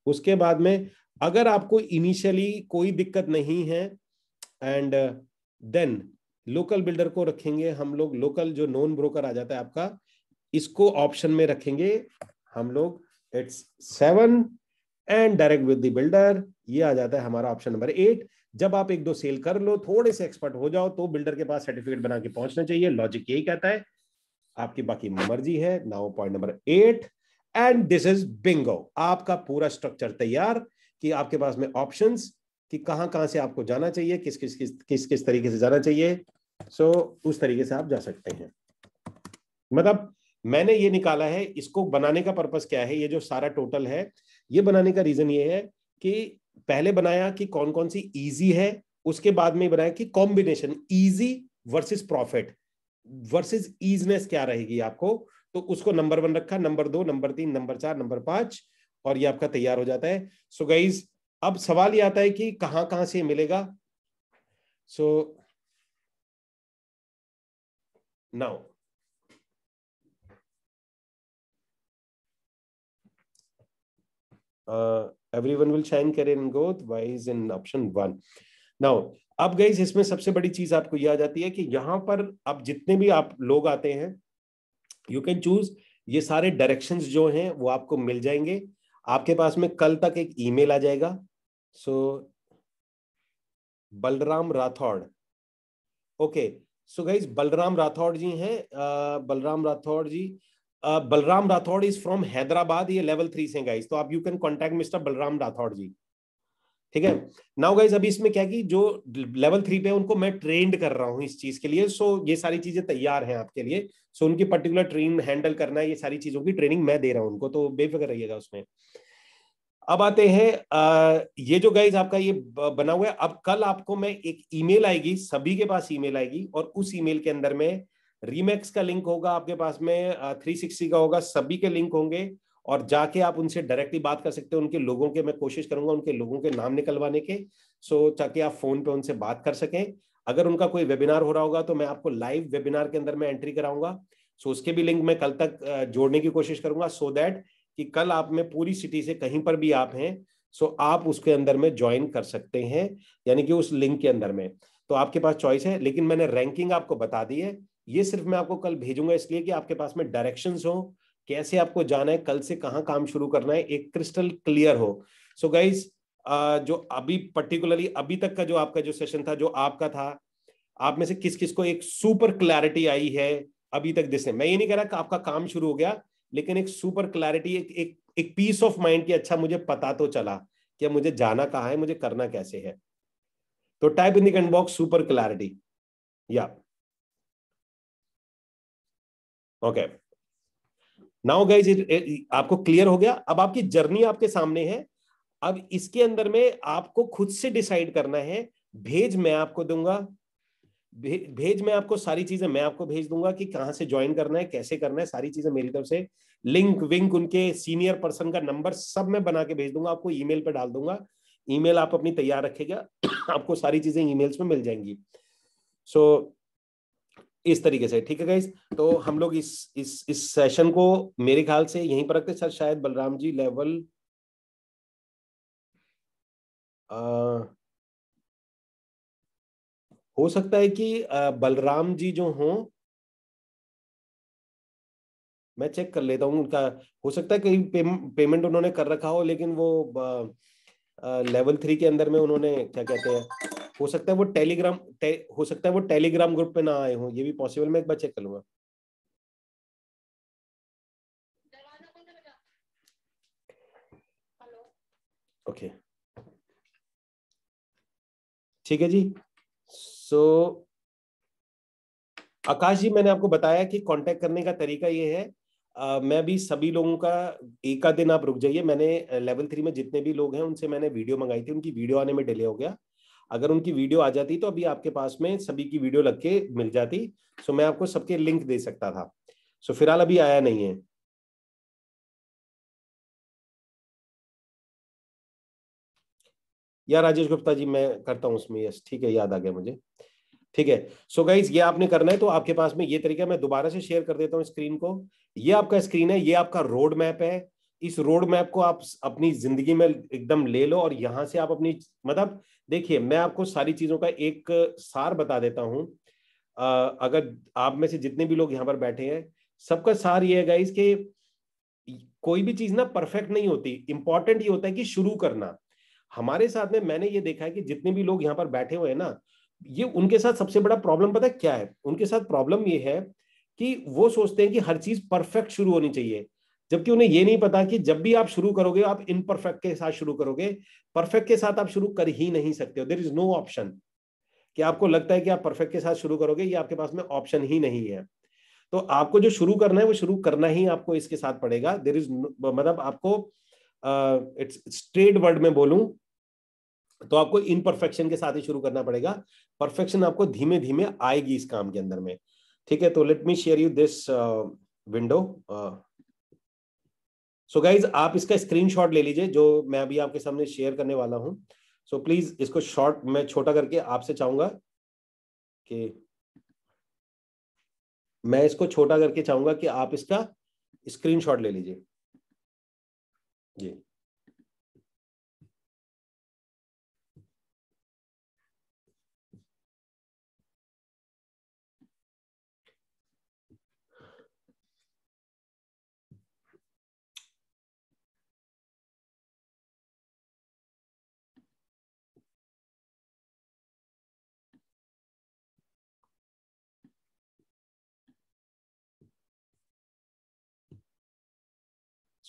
उसके बाद में अगर आपको इनिशियली कोई दिक्कत नहीं है, एंड देन लोकल बिल्डर को रखेंगे हम लोग। लोकल जो नॉन ब्रोकर आ जाता है आपका, इसको ऑप्शन में रखेंगे हम लोग। It's 7 and direct with the builder, ये आ जाता है हमारा ऑप्शन नंबर 8। जब आप 1-2 सेल कर लो, थोड़े से एक्सपर्ट हो जाओ, तो बिल्डर के पास सर्टिफिकेट बना के पहुंचना चाहिए। लॉजिक यही कहता है, आपकी बाकी मर्जी है। Now point number 8, and this is Bingo. आपका पूरा स्ट्रक्चर तैयार कि आपके पास में ऑप्शंस कि कहां कहां से आपको जाना चाहिए, किस किस तरीके से जाना चाहिए। सो उस तरीके से आप जा सकते हैं। मतलब मैंने ये निकाला है, इसको बनाने का पर्पस क्या है, ये जो सारा टोटल है, ये बनाने का रीजन ये है कि पहले बनाया कि कौन कौन सी इजी है, उसके बाद में बनाया कि combination easy versus profit versus easiness क्या रहेगी आपको। तो उसको नंबर 1 रखा, नंबर 2, नंबर 3, नंबर 4, नंबर 5, और ये आपका तैयार हो जाता है। सो गाइज, अब सवाल ये आता है कि कहां कहां से मिलेगा। So now everyone will shine career in growth wise in option 1. Now अब गाइस, इसमें सबसे बड़ी चीज आपको ये आ जाती है कि यहां पर अब जितने भी आप लोग आते हैं, यू कैन चूज। ये सारे डायरेक्शंस जो हैं वो आपको मिल जाएंगे। आपके पास में कल तक एक ईमेल आ जाएगा। So Balram Rathore, okay. So guys, Balram Rathore ji हैं, बलराम राठौड़ जी। बलराम राठौड़ इज फ्रॉम हैदराबाद, ये लेवल 3 से गाइस, तो आप you can contact mister Balram Rathore ji. ठीक है। नाउ गाइज, अभी इसमें क्या कि जो लेवल 3 पे है उनको मैं ट्रेंड कर रहा हूँ इस चीज के लिए। सो ये सारी चीजें तैयार हैं आपके लिए। सो उनकी पर्टिकुलर ट्रेन हैंडल करना है, ये सारी चीजों की ट्रेनिंग मैं दे रहा हूँ उनको, तो बेफिक्र रहिएगा उसमें। अब आते हैं, ये जो गाइज आपका ये बना हुआ है, अब कल आपको मैं एक ईमेल आएगी, सभी के पास ईमेल आएगी, और उस ईमेल के अंदर में रीमैक्स का लिंक होगा, आपके पास में 360 का होगा, सभी के लिंक होंगे। और जाके आप उनसे डायरेक्टली बात कर सकते हो। उनके लोगों के मैं कोशिश करूंगा उनके लोगों के नाम निकलवाने के, सो ताकि आप फोन पे उनसे बात कर सकें। अगर उनका कोई वेबिनार हो रहा होगा तो मैं आपको लाइव वेबिनार के अंदर मैं एंट्री कराऊंगा। सो उसके भी लिंक मैं कल तक जोड़ने की कोशिश करूंगा, सो दैट कि कल आप में पूरी सिटी से कहीं पर भी आप हैं, सो आप उसके अंदर में ज्वाइन कर सकते हैं, यानी कि उस लिंक के अंदर में। तो आपके पास चॉइस है, लेकिन मैंने रैंकिंग आपको बता दी है। ये सिर्फ मैं आपको कल भेजूंगा इसलिए कि आपके पास में डायरेक्शंस हो, कैसे आपको जाना है, कल से कहां काम शुरू करना है, एक क्रिस्टल क्लियर हो। सो गाइज, जो अभी पर्टिकुलरली अभी तक का जो आपका जो सेशन था, जो आपका था, आप में से किस किस को एक सुपर क्लैरिटी आई है अभी तक दिसने। मैं ये नहीं कह रहा कि आपका काम शुरू हो गया, लेकिन एक सुपर क्लैरिटी, एक पीस ऑफ माइंड की, अच्छा मुझे पता तो चला कि मुझे जाना कहाँ है, मुझे करना कैसे है। तो type in the comment box super clarity, या ओके। नाउ गाइज, आपको क्लियर हो गया। अब आपकी जर्नी आपके सामने है। अब इसके अंदर में आपको खुद से डिसाइड करना है। भेज मैं आपको दूंगा, भेज मैं आपको सारी चीजें मैं आपको भेज दूंगा कि कहां से ज्वाइन करना है, कैसे करना है, सारी चीजें मेरी तरफ से। लिंक विंक, उनके सीनियर पर्सन का नंबर सब मैं बना के भेज दूंगा, आपको ईमेल पे डाल दूंगा। ईमेल आप अपनी तैयार रखिएगा, आपको सारी चीजें ईमेल्स में मिल जाएंगी। सो इस तरीके से, ठीक है गाइस। तो हम लोग इस सेशन को मेरे ख्याल से यहीं पर रखते। सर शायद बलराम जी लेवल हो सकता है कि बलराम जी जो हों, मैं चेक कर लेता हूँ उनका। हो सकता है कहीं पेमेंट उन्होंने कर रखा हो, लेकिन वो लेवल 3 के अंदर में उन्होंने क्या कहते हैं, हो सकता है वो हो सकता है वो टेलीग्राम ग्रुप पे ना आए हो, ये भी पॉसिबल, मैं एक बार चेक कर लूंगा। ओके ठीक है जी। सो आकाश जी, मैंने आपको बताया कि कांटेक्ट करने का तरीका ये है। मैं भी सभी लोगों का, एक आध दिन आप रुक जाइए, मैंने लेवल 3 में जितने भी लोग हैं उनसे मैंने वीडियो मंगाई थी, उनकी वीडियो आने में डिले हो गया। अगर उनकी वीडियो आ जाती तो अभी आपके पास में सभी की वीडियो लग के मिल जाती। सो मैं आपको सबके लिंक दे सकता था। सो फिलहाल अभी आया नहीं है। या राजेश गुप्ता जी, मैं करता हूँ उसमें, यस ठीक है, याद आ गया मुझे। ठीक है। सो गाइज, ये आपने करना है तो आपके पास में ये तरीका, मैं दोबारा से शेयर कर देता हूँ स्क्रीन को। ये आपका स्क्रीन है, ये आपका रोड मैप है। इस रोड मैप को आप अपनी जिंदगी में एकदम ले लो, और यहां से आप अपनी, मतलब देखिए, मैं आपको सारी चीजों का एक सार बता देता हूं। अगर आप में से जितने भी लोग यहाँ पर बैठे हैं, सबका सार ये है गाइज कि कोई भी चीज ना परफेक्ट नहीं होती, इंपॉर्टेंट ये होता है कि शुरू करना। हमारे साथ में मैंने ये देखा है कि जितने भी लोग यहाँ पर बैठे हुए हैं ना, ये उनके साथ सबसे बड़ा प्रॉब्लम पता है क्या है? उनके साथ प्रॉब्लम ये है कि वो सोचते हैं कि हर चीज परफेक्ट शुरू होनी चाहिए, जबकि उन्हें ये नहीं पता कि जब भी आप शुरू करोगे आप इनपरफेक्ट के साथ शुरू करोगे, परफेक्ट के साथ आप शुरू कर ही नहीं सकते हो। देयर इज नो ऑप्शन कि आपको लगता है कि आप परफेक्ट के साथ शुरू करोगे, ये आपके पास में ऑप्शन ही नहीं है। तो आपको जो शुरू करना है वो शुरू करना ही आपको इसके साथ पड़ेगा। देयर इज, मतलब आपको इट्स स्ट्रेट वर्ड में बोलूं तो आपको इनपरफेक्शन के साथ ही शुरू करना पड़ेगा। परफेक्शन आपको धीमे धीमे आएगी इस काम के अंदर में। ठीक है, तो late me share you this window. So guys, आप इसका स्क्रीनशॉट ले लीजिए जो मैं अभी आपके सामने शेयर करने वाला हूं। सो प्लीज इसको शॉर्ट मैं छोटा करके आपसे चाहूंगा कि मैं इसको छोटा करके चाहूंगा कि आप इसका स्क्रीनशॉट ले लीजिए जी।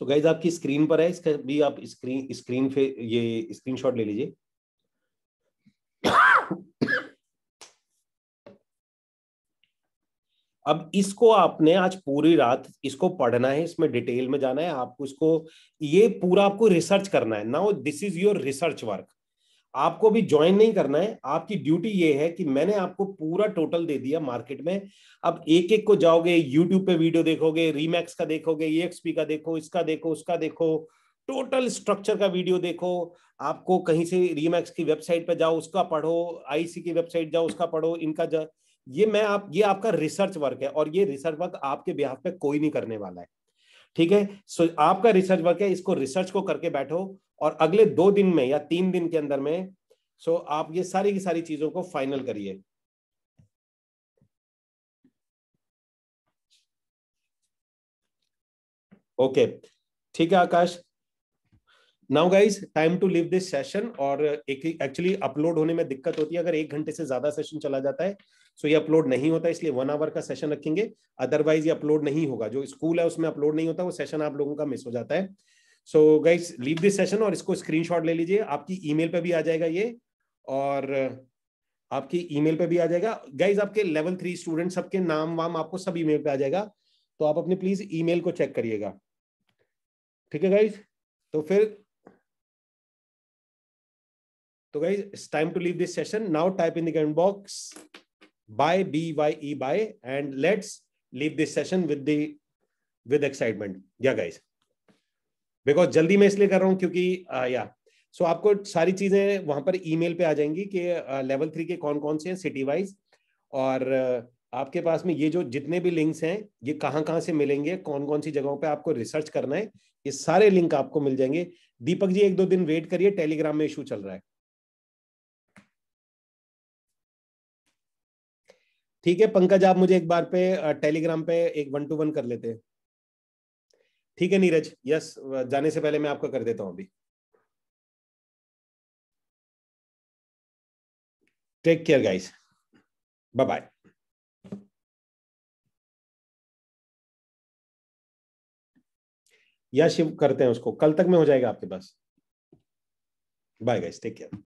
सो गाइज, आपकी स्क्रीन पर है, इसका भी आप स्क्रीन स्क्रीन पे ये स्क्रीनशॉट ले लीजिए। अब इसको आपने आज पूरी रात इसको पढ़ना है, इसमें डिटेल में जाना है आपको, इसको ये पूरा आपको रिसर्च करना है। Now this is your research work. आपको भी ज्वाइन नहीं करना है, आपकी ड्यूटी ये है कि मैंने आपको पूरा टोटल दे दिया मार्केट में। अब एक एक को जाओगे, यूट्यूब पे वीडियो देखोगे, रीमैक्स का देखोगे, EXP का देखो, इसका देखो, उसका देखो, टोटल स्ट्रक्चर का वीडियो देखो। आपको कहीं से रीमैक्स की वेबसाइट पे जाओ, उसका पढ़ो, IC की वेबसाइट जाओ, उसका पढ़ो, ये आपका रिसर्च वर्क है, और ये रिसर्च वर्क आपके बिहाफ पे कोई नहीं करने वाला है। ठीक है, सो आपका रिसर्च वर्क है, इसको रिसर्च को करके बैठो, और अगले 2 दिन में या 3 दिन के अंदर में सो आप ये सारी की सारी चीजों को फाइनल करिए। ओके, ठीक है Akash. Now guys, time to leave this session. और एक एक्चुअली अपलोड होने में दिक्कत होती है, अगर 1 घंटे से ज्यादा सेशन चला जाता है सो ये अपलोड नहीं होता, इसलिए 1 आवर का सेशन रखेंगे। अदरवाइज ये अपलोड नहीं होगा, जो स्कूल है उसमें अपलोड नहीं होता, वो सेशन आप लोगों का मिस हो जाता है। So guys, leave this session, और इसको स्क्रीनशॉट ले लीजिए, आपकी ईमेल पे भी आ जाएगा ये, और आपकी ईमेल पे भी आ जाएगा। गाइज, आपके लेवल 3 स्टूडेंट सबके नाम वाम आपको सब ईमेल पे आ जाएगा, तो आप अपनी प्लीज ईमेल को चेक करिएगा। ठीक है गाइज, तो फिर तो guys, it's time to leave this session now. Type in the comment box bye, BYE bye, and let's leave this session with excitement. या गाइज, बिकॉज जल्दी मैं इसलिए कर रहा हूं क्योंकि या सो आपको सारी चीजें वहां पर ईमेल पे आ जाएंगी कि लेवल 3 के कौन कौन से हैं सिटी वाइज, और आपके पास में ये जो जितने भी लिंक्स हैं ये कहाँ कहाँ से मिलेंगे, कौन कौन सी जगहों पे आपको रिसर्च करना है, ये सारे लिंक आपको मिल जाएंगे। दीपक जी, 1-2 दिन वेट करिए, टेलीग्राम में इशू चल रहा है। ठीक है पंकज, आप मुझे एक बार पे टेलीग्राम पे एक 1-to-1 कर लेते हैं। ठीक है नीरज, यस, जाने से पहले मैं आपका कर देता हूं अभी। Take care guys, bye bye. या शिव करते हैं उसको, कल तक में हो जाएगा आपके पास। Bye guys, take care.